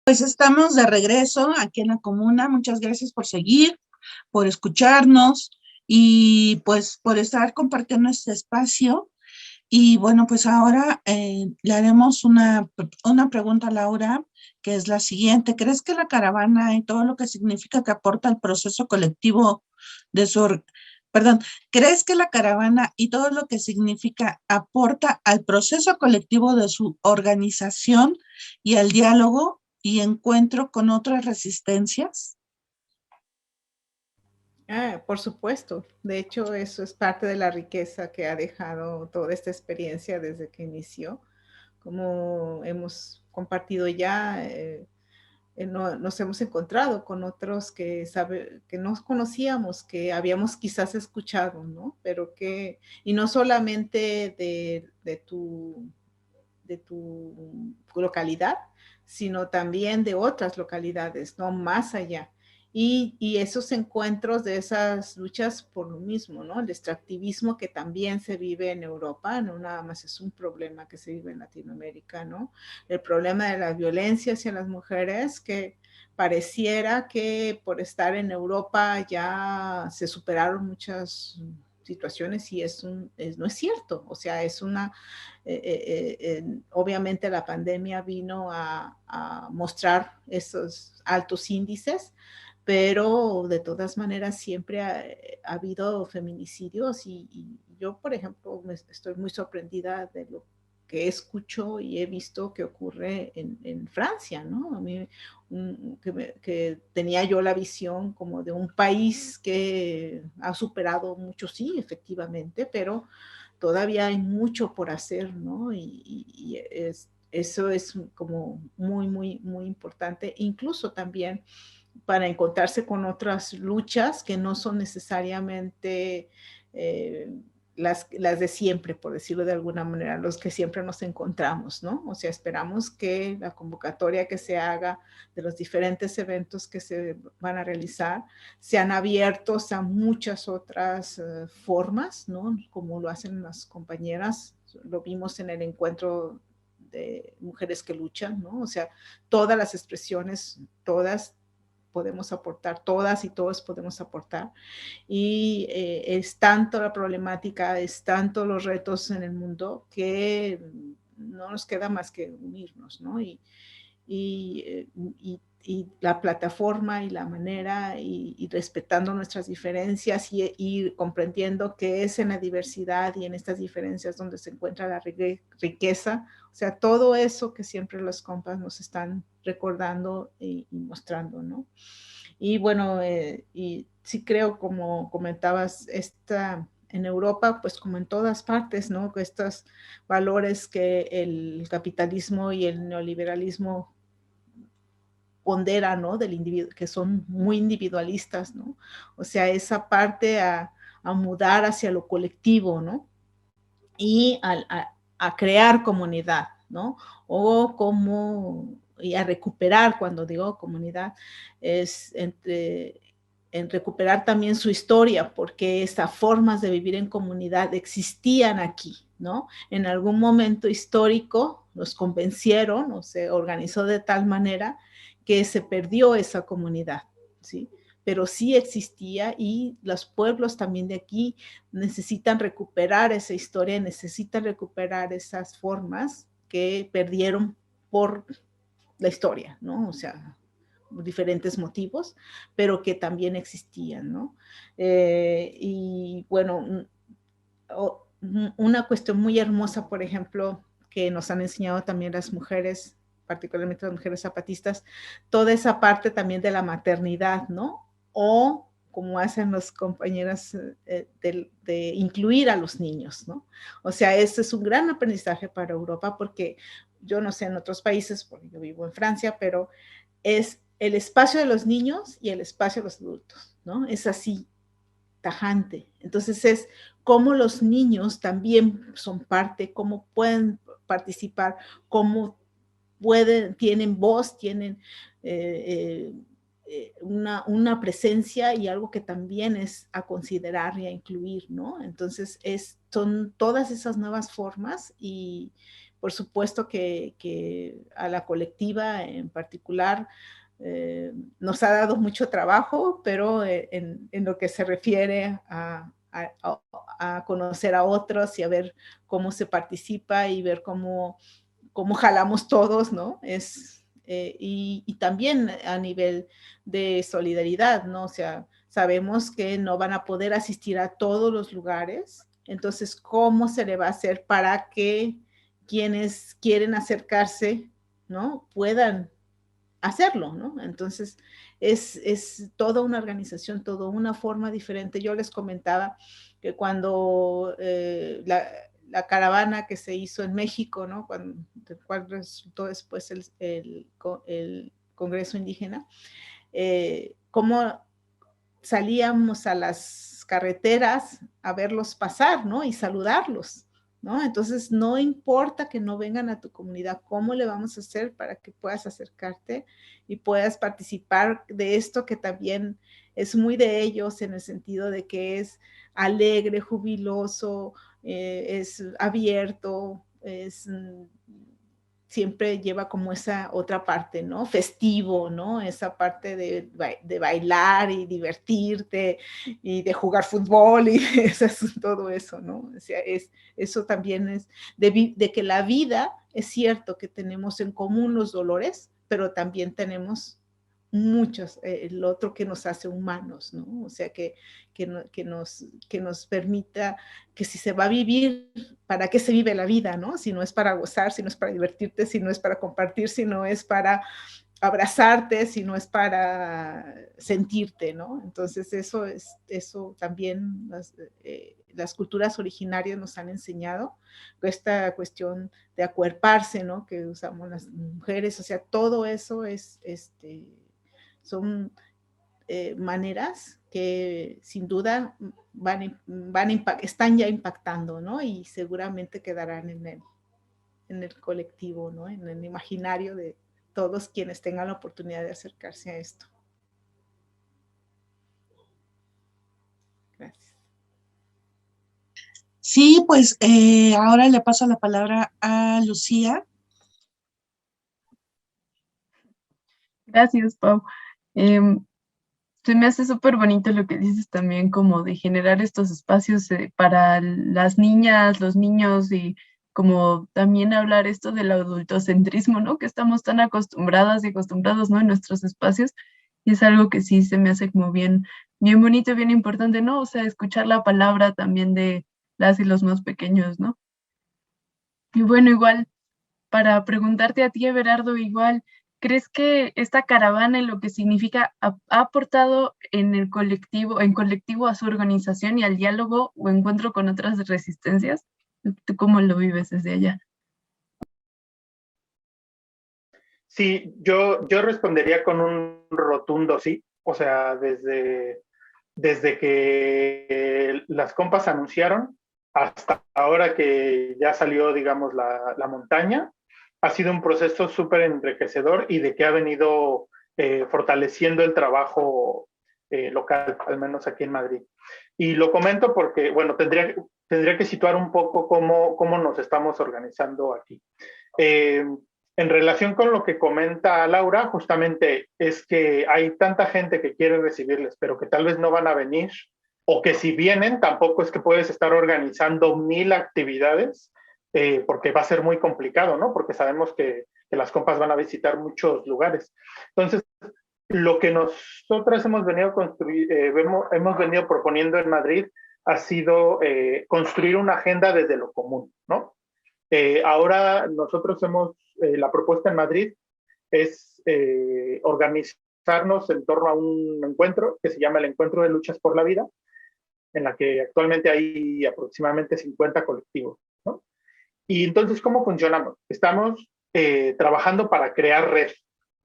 Pues estamos de regreso aquí en la comuna. Muchas gracias por seguir, por escucharnos y pues por estar compartiendo este espacio. Y bueno, pues ahora le haremos una pregunta a Laura, que es la siguiente. ¿Crees que la caravana y todo lo que significa que aporta al proceso colectivo de su... Perdón, ¿crees que la caravana y todo lo que significa aporta al proceso colectivo de su organización y al diálogo y encuentro con otras resistencias? Por supuesto. De hecho, eso es parte de la riqueza que ha dejado toda esta experiencia desde que inició. Como hemos compartido ya, nos hemos encontrado con otros que no conocíamos, que habíamos quizás escuchado, ¿no? Pero y no solamente de tu localidad, sino también de otras localidades, ¿no? Más allá. Y esos encuentros de esas luchas por lo mismo, ¿no? El extractivismo que también se vive en Europa, no nada más es un problema que se vive en Latinoamérica, ¿no? El problema de la violencia hacia las mujeres, que pareciera que por estar en Europa ya se superaron muchas situaciones y no es cierto, o sea, obviamente la pandemia vino a mostrar esos altos índices, pero de todas maneras siempre ha habido feminicidios y yo, por ejemplo, estoy muy sorprendida de lo que escucho y he visto que ocurre en Francia, ¿no? A mí, que tenía yo la visión como de un país que ha superado mucho, sí, efectivamente, pero todavía hay mucho por hacer, ¿no? Eso es como muy, muy, muy importante, incluso también para encontrarse con otras luchas que no son necesariamente las de siempre, por decirlo de alguna manera, los que siempre nos encontramos, ¿no? O sea, esperamos que la convocatoria que se haga de los diferentes eventos que se van a realizar sean abiertos a muchas otras formas, ¿no? Como lo hacen las compañeras, lo vimos en el encuentro de mujeres que luchan, ¿no? O sea, todas las expresiones, todas podemos aportar, todas y todos podemos aportar. Y es tanto la problemática, es tanto los retos en el mundo que no nos queda más que unirnos, ¿no? Y la plataforma y la manera y respetando nuestras diferencias y comprendiendo que es en la diversidad y en estas diferencias donde se encuentra la riqueza. O sea, todo eso que siempre los compas nos están recordando y mostrando, ¿no? Y bueno, y sí creo, como comentabas, en Europa, pues como en todas partes, ¿no? Estos valores que el capitalismo y el neoliberalismo pondera, ¿no? Del individuo, que son muy individualistas, ¿no? O sea, esa parte a mudar hacia lo colectivo, ¿no? Y a crear comunidad, ¿no? O como, y a recuperar, cuando digo comunidad, es en recuperar también su historia, porque estas formas de vivir en comunidad existían aquí, ¿no? En algún momento histórico los convencieron o se organizó de tal manera que se perdió esa comunidad, ¿sí? Pero sí existía y los pueblos también de aquí necesitan recuperar esa historia, necesitan recuperar esas formas que perdieron por la historia, ¿no? O sea, diferentes motivos, pero que también existían, ¿no? Y bueno, una cuestión muy hermosa, por ejemplo, que nos han enseñado también las mujeres, particularmente las mujeres zapatistas, toda esa parte también de la maternidad, ¿no? O como hacen los compañeras de incluir a los niños, ¿no? O sea, este es un gran aprendizaje para Europa porque yo no sé en otros países, porque yo vivo en Francia, pero es el espacio de los niños y el espacio de los adultos, ¿no? Es así, tajante. Entonces es cómo los niños también son parte, cómo pueden participar, cómo pueden, tienen voz, tienen una presencia y algo que también es a considerar y a incluir, ¿no? Entonces son todas esas nuevas formas y por supuesto que a la colectiva en particular nos ha dado mucho trabajo, pero en lo que se refiere a conocer a otros y a ver cómo se participa y ver cómo jalamos todos, ¿no? Y también a nivel de solidaridad, ¿no? O sea, sabemos que no van a poder asistir a todos los lugares, entonces, ¿cómo se le va a hacer para que quienes quieren acercarse, ¿no? Puedan hacerlo, ¿no? Entonces, es toda una organización, toda una forma diferente. Yo les comentaba que cuando la caravana que se hizo en México, ¿no? Del cual resultó después el Congreso Indígena, cómo salíamos a las carreteras a verlos pasar, ¿no? Y saludarlos, ¿no? Entonces, no importa que no vengan a tu comunidad, ¿cómo le vamos a hacer para que puedas acercarte y puedas participar de esto que también es muy de ellos en el sentido de que es alegre, jubiloso, es abierto, siempre lleva como esa otra parte, ¿no? Festivo, ¿no? Esa parte de bailar y divertirte y de jugar fútbol y todo eso, ¿no? O sea, eso también es de que la vida, es cierto que tenemos en común los dolores, pero también tenemos muchos, el otro que nos hace humanos, ¿no? O sea, que nos permita que si se va a vivir, ¿para qué se vive la vida, no? Si no es para gozar, si no es para divertirte, si no es para compartir, si no es para abrazarte, si no es para sentirte, ¿no? Entonces eso también las culturas originarias nos han enseñado, esta cuestión de acuerparse, ¿no? Que usamos las mujeres, o sea, todo eso son maneras que sin duda están ya impactando, ¿no? Y seguramente quedarán en el colectivo, ¿no? En el imaginario de todos quienes tengan la oportunidad de acercarse a esto. Gracias. Sí, pues ahora le paso la palabra a Lucía. Gracias, Pau. Se me hace súper bonito lo que dices también, como de generar estos espacios para las niñas, los niños y como también hablar esto del adultocentrismo, ¿no? Que estamos tan acostumbradas y acostumbrados, ¿no? En nuestros espacios, y es algo que sí se me hace como bien, bien bonito y bien importante, ¿no? O sea, escuchar la palabra también de las y los más pequeños, ¿no? Y bueno, igual, para preguntarte a ti, Everardo, igual, ¿crees que esta caravana y lo que significa ha aportado en colectivo a su organización y al diálogo o encuentro con otras resistencias? ¿Tú cómo lo vives desde allá? Sí, yo respondería con un rotundo sí. O sea, desde que las compas anunciaron hasta ahora que ya salió, digamos, la montaña, ha sido un proceso súper enriquecedor y de que ha venido fortaleciendo el trabajo local, al menos aquí en Madrid. Y lo comento porque, bueno, tendría que situar un poco cómo nos estamos organizando aquí. Eh, en relación con lo que comenta Laura, justamente es que hay tanta gente que quiere recibirles, pero que tal vez no van a venir, o que si vienen, tampoco es que puedes estar organizando 1000 actividades, porque va a ser muy complicado, ¿no? Porque sabemos que las compas van a visitar muchos lugares. Entonces, lo que nosotras hemos venido, hemos venido proponiendo en Madrid ha sido construir una agenda desde lo común, ¿no? Ahora nosotros la propuesta en Madrid es organizarnos en torno a un encuentro que se llama el Encuentro de Luchas por la Vida, en la que actualmente hay aproximadamente 50 colectivos, ¿no? Y entonces, ¿cómo funcionamos? Estamos trabajando para crear red.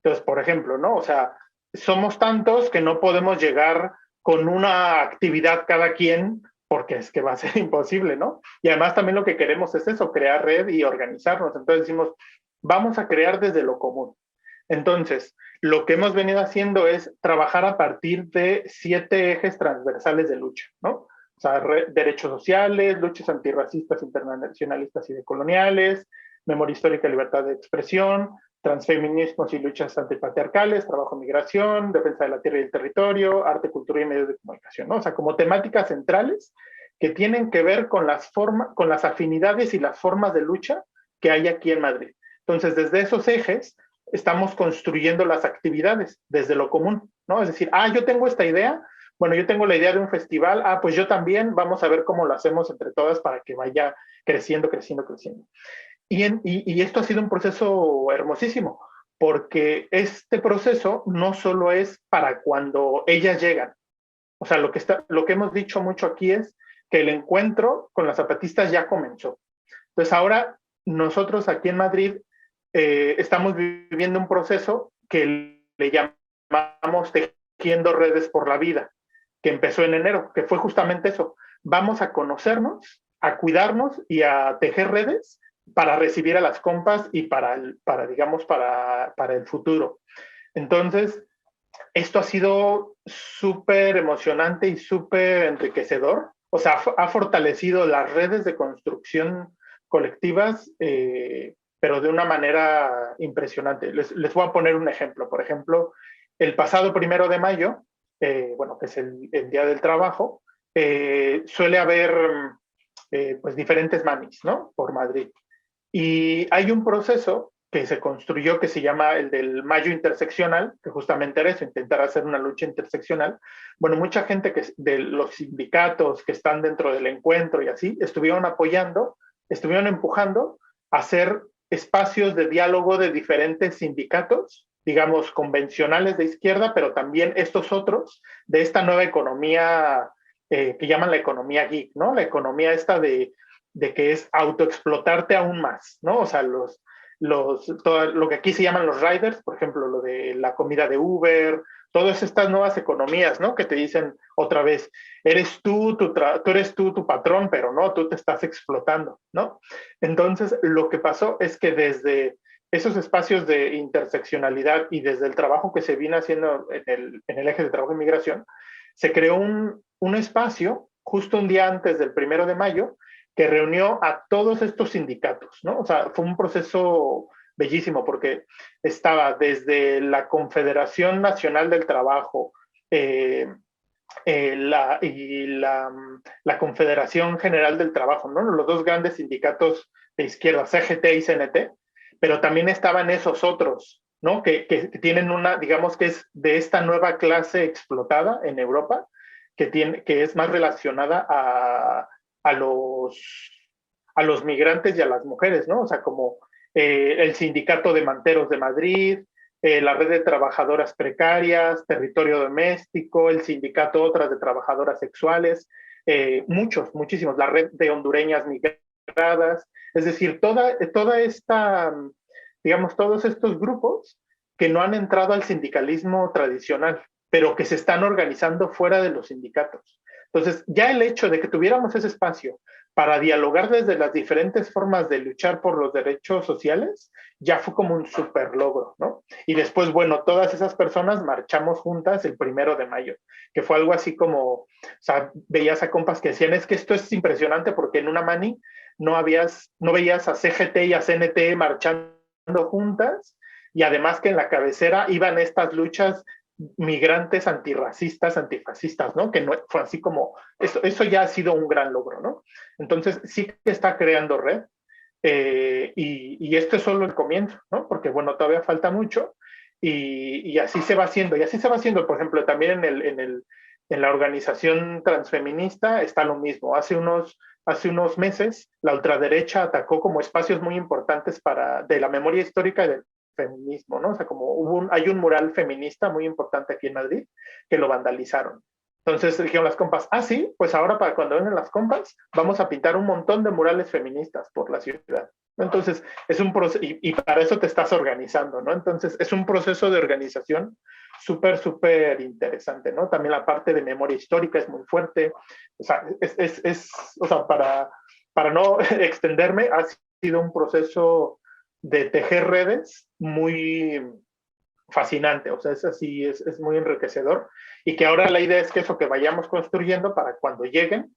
Entonces, por ejemplo, ¿no? O sea, somos tantos que no podemos llegar con una actividad cada quien porque es que va a ser imposible, ¿no? Y además también lo que queremos es eso, crear red y organizarnos. Entonces decimos, vamos a crear desde lo común. Entonces, lo que hemos venido haciendo es trabajar a partir de 7 ejes transversales de lucha, ¿no? O sea, derechos sociales, luchas antirracistas, internacionalistas y decoloniales, memoria histórica y libertad de expresión, transfeminismos y luchas antipatriarcales, trabajo y migración, defensa de la tierra y el territorio, arte, cultura y medios de comunicación, ¿no? O sea, como temáticas centrales que tienen que ver con con las afinidades y las formas de lucha que hay aquí en Madrid. Entonces, desde esos ejes estamos construyendo las actividades desde lo común, ¿no? Es decir, yo tengo esta idea, bueno, yo tengo la idea de un festival, pues yo también, vamos a ver cómo lo hacemos entre todas para que vaya creciendo, creciendo, creciendo. Y esto ha sido un proceso hermosísimo, porque este proceso no solo es para cuando ellas llegan. O sea, lo que hemos dicho mucho aquí es que el encuentro con las zapatistas ya comenzó. Entonces ahora nosotros aquí en Madrid estamos viviendo un proceso que le llamamos Tejiendo Redes por la Vida, que empezó en enero, que fue justamente eso. Vamos a conocernos, a cuidarnos y a tejer redes para recibir a las compas y digamos, para el futuro. Entonces, esto ha sido súper emocionante y súper enriquecedor. O sea, ha fortalecido las redes de construcción colectivas, pero de una manera impresionante. Les voy a poner un ejemplo. Por ejemplo, el pasado 1 de mayo, bueno, que es el Día del Trabajo, suele haber pues diferentes mamis, ¿no? Por Madrid. Y hay un proceso que se construyó que se llama el del Mayo Interseccional, que justamente era eso, intentar hacer una lucha interseccional. Bueno, mucha gente de los sindicatos que están dentro del encuentro y así, estuvieron apoyando, estuvieron empujando a hacer espacios de diálogo de diferentes sindicatos, digamos, convencionales de izquierda, pero también estos otros de esta nueva economía que llaman la economía geek, ¿no? La economía esta de que es autoexplotarte aún más, ¿no? O sea, todo lo que aquí se llaman los riders, por ejemplo, lo de la comida de Uber, todas estas nuevas economías, ¿no? Que te dicen otra vez, tú eres tú tu patrón, pero no, tú te estás explotando, ¿no? Entonces, lo que pasó es que desde esos espacios de interseccionalidad y desde el trabajo que se viene haciendo en el eje de trabajo y migración, se creó un espacio justo un día antes del 1 de mayo que reunió a todos estos sindicatos, ¿no? O sea, fue un proceso bellísimo porque estaba desde la Confederación Nacional del Trabajo y la Confederación General del Trabajo, ¿no? Los dos grandes sindicatos de izquierda, CGT y CNT, pero también estaban esos otros, ¿no? Que tienen una, digamos que es de esta nueva clase explotada en Europa, que es más relacionada a los migrantes y a las mujeres, ¿no? O sea, como el Sindicato de Manteros de Madrid, la Red de Trabajadoras Precarias, Territorio Doméstico, el Sindicato Otras de Trabajadoras Sexuales, muchísimos, la Red de Hondureñas Migradas, es decir, toda esta, digamos, todos estos grupos que no han entrado al sindicalismo tradicional, pero que se están organizando fuera de los sindicatos. Entonces, ya el hecho de que tuviéramos ese espacio para dialogar desde las diferentes formas de luchar por los derechos sociales, ya fue como un super logro, ¿no? Y después, bueno, todas esas personas marchamos juntas el 1 de mayo, que fue algo así como, o sea, veías a compas que decían, es que esto es impresionante porque en una mani no veías a CGT y a CNT marchando juntas, y además que en la cabecera iban estas luchas migrantes antirracistas, antifascistas, ¿no? Que no, fue así como, eso ya ha sido un gran logro, ¿no? Entonces sí que está creando red, y esto es solo el comienzo, ¿no? Porque bueno, todavía falta mucho, y así se va haciendo, por ejemplo, también en la organización transfeminista está lo mismo. Hace unos meses la ultraderecha atacó como espacios muy importantes de la memoria histórica del feminismo, ¿no? O sea, como hay un mural feminista muy importante aquí en Madrid que lo vandalizaron. Entonces dijeron las compas, sí, pues ahora para cuando vengan las compas vamos a pintar un montón de murales feministas por la ciudad. Entonces es un proceso, y para eso te estás organizando, ¿no? Entonces es un proceso de organización súper, súper interesante, ¿no? También la parte de memoria histórica es muy fuerte. O sea, o sea, para no extenderme, ha sido un proceso de tejer redes muy fascinante, o sea, es así, es muy enriquecedor, y que ahora la idea es que eso que vayamos construyendo para cuando lleguen,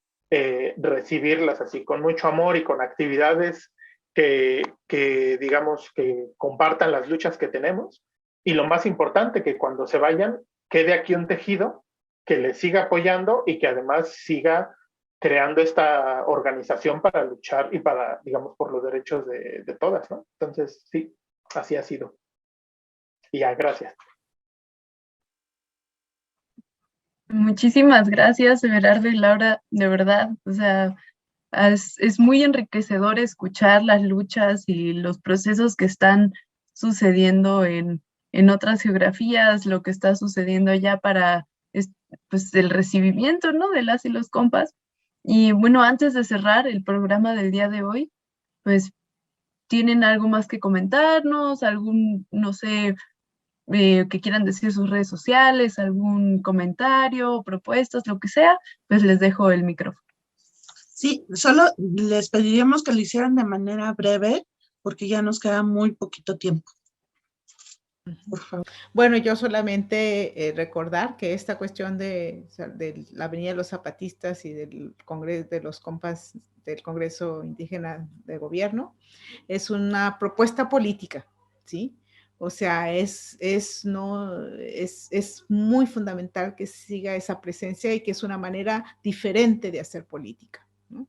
recibirlas así con mucho amor y con actividades que digamos que compartan las luchas que tenemos, y lo más importante, que cuando se vayan quede aquí un tejido que les siga apoyando y que además siga creando esta organización para luchar y para, digamos, por los derechos de todas, ¿no? Entonces, sí, así ha sido. Y ya, gracias. Muchísimas gracias, Everardo y Laura, de verdad. O sea, es muy enriquecedor escuchar las luchas y los procesos que están sucediendo en otras geografías, lo que está sucediendo ya para pues, el recibimiento, ¿no? De las y los compas. Y bueno, antes de cerrar el programa del día de hoy, pues, ¿tienen algo más que comentarnos? ¿Algún, no sé, que quieran decir sus redes sociales, algún comentario, propuestas, lo que sea? Pues les dejo el micrófono. Sí, solo les pediríamos que lo hicieran de manera breve, porque ya nos queda muy poquito tiempo. Por favor. Bueno, yo solamente recordar que esta cuestión de la Avenida de los Zapatistas y del Congreso de los compas del Congreso Indígena de Gobierno es una propuesta política, ¿sí? O sea, es muy fundamental que siga esa presencia y que es una manera diferente de hacer política, ¿no?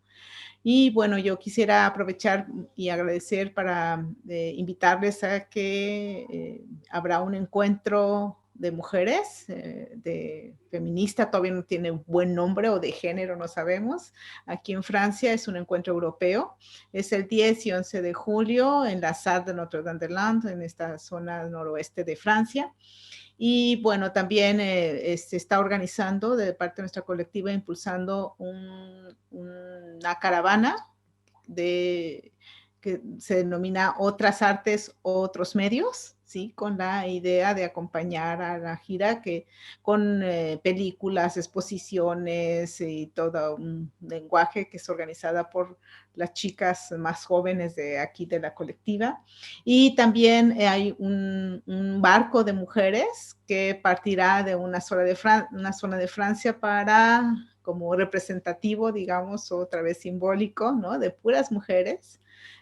Y bueno, yo quisiera aprovechar y agradecer para invitarles a que habrá un encuentro de mujeres, de feminista, todavía no tiene un buen nombre, o de género, no sabemos. Aquí en Francia es un encuentro europeo. Es el 10 y 11 de julio en la Salle de Notre-Dame-des-Landes, en esta zona noroeste de Francia. Y bueno, también se está organizando de parte de nuestra colectiva, impulsando una caravana que se denomina Otras Artes, Otros Medios, ¿sí? Con la idea de acompañar a la gira con películas, exposiciones y todo un lenguaje que es organizada por las chicas más jóvenes de aquí de la colectiva. Y también hay un barco de mujeres que partirá de una zona de Francia para, como representativo, digamos, otra vez simbólico, ¿no? De puras mujeres,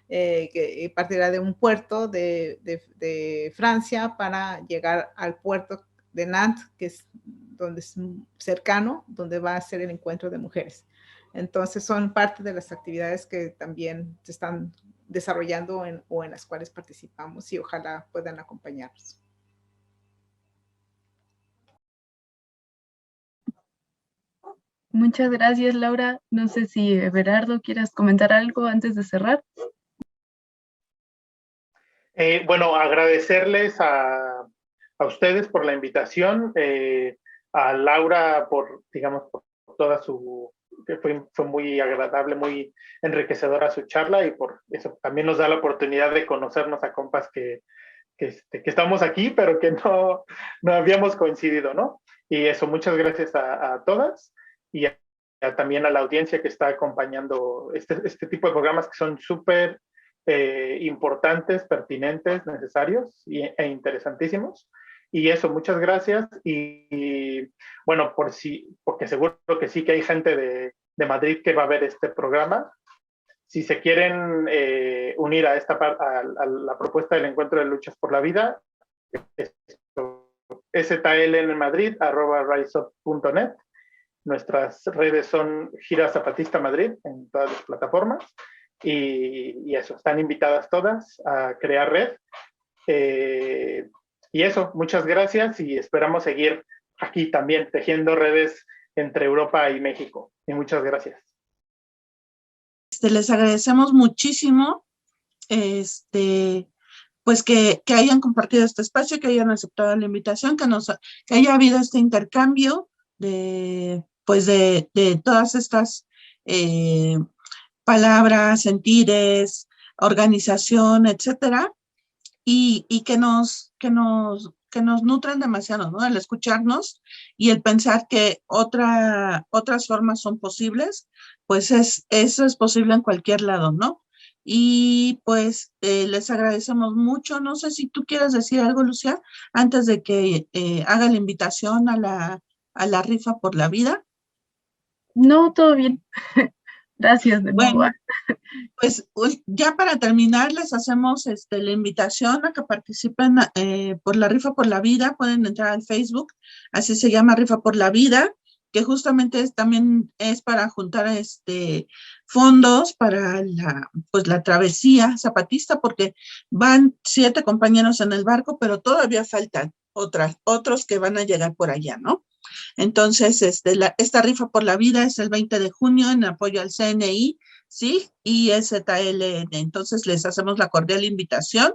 que partirá de un puerto de Francia para llegar al puerto de Nantes, que es donde es cercano, donde va a ser el encuentro de mujeres. Entonces son parte de las actividades que también se están desarrollando o en las cuales participamos, y ojalá puedan acompañarnos. Muchas gracias, Laura. No sé si Everardo quieras comentar algo antes de cerrar. Bueno, agradecerles a ustedes por la invitación, a Laura por, digamos, por toda su, que fue muy agradable, muy enriquecedora su charla, y por eso también nos da la oportunidad de conocernos a compas que estamos aquí, pero que no habíamos coincidido, ¿no? Y eso, muchas gracias a todas, y también a la audiencia que está acompañando este tipo de programas que son súper importantes, pertinentes, necesarios e interesantísimos. Y eso, muchas gracias. Y bueno, porque seguro que sí que hay gente de Madrid que va a ver este programa. Si se quieren unir a la propuesta del Encuentro de Luchas por la Vida, slnmadrid@riseup.net. Nuestras redes son Gira Zapatista Madrid en todas las plataformas, y eso, están invitadas todas a crear red. Y eso, muchas gracias, y esperamos seguir aquí también tejiendo redes entre Europa y México. Y muchas gracias. Les agradecemos muchísimo pues que hayan compartido este espacio, que hayan aceptado la invitación, que haya habido este intercambio de todas estas palabras, sentires, organización, etcétera, y que nos nutran demasiado, ¿no? El escucharnos y el pensar que otras formas son posibles, pues eso es posible en cualquier lado, ¿no? Y pues les agradecemos mucho. No sé si tú quieres decir algo, Lucía, antes de que haga la invitación a la rifa por la vida. No, todo bien. Gracias de nuevo. Bueno, pues ya para terminar, les hacemos la invitación a que participen por la rifa por la vida. Pueden entrar al Facebook, así se llama, Rifa por la Vida, que justamente también es para juntar fondos para la travesía zapatista, porque van 7 compañeros en el barco, pero todavía faltan otros que van a llegar por allá, ¿no? Entonces, esta rifa por la vida es el 20 de junio en apoyo al CNI, ¿sí? Y ZLN. Entonces, les hacemos la cordial invitación.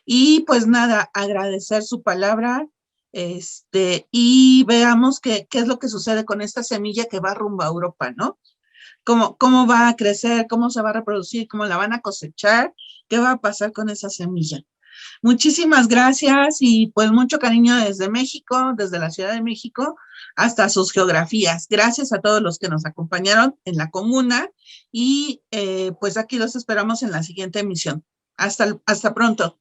Y pues nada, agradecer su palabra, y veamos qué es lo que sucede con esta semilla que va rumbo a Europa, ¿no? ¿Cómo va a crecer? ¿Cómo se va a reproducir? ¿Cómo la van a cosechar? ¿Qué va a pasar con esa semilla? Muchísimas gracias, y pues mucho cariño desde México, desde la Ciudad de México, hasta sus geografías. Gracias a todos los que nos acompañaron en la comuna, y pues aquí los esperamos en la siguiente emisión. Hasta pronto.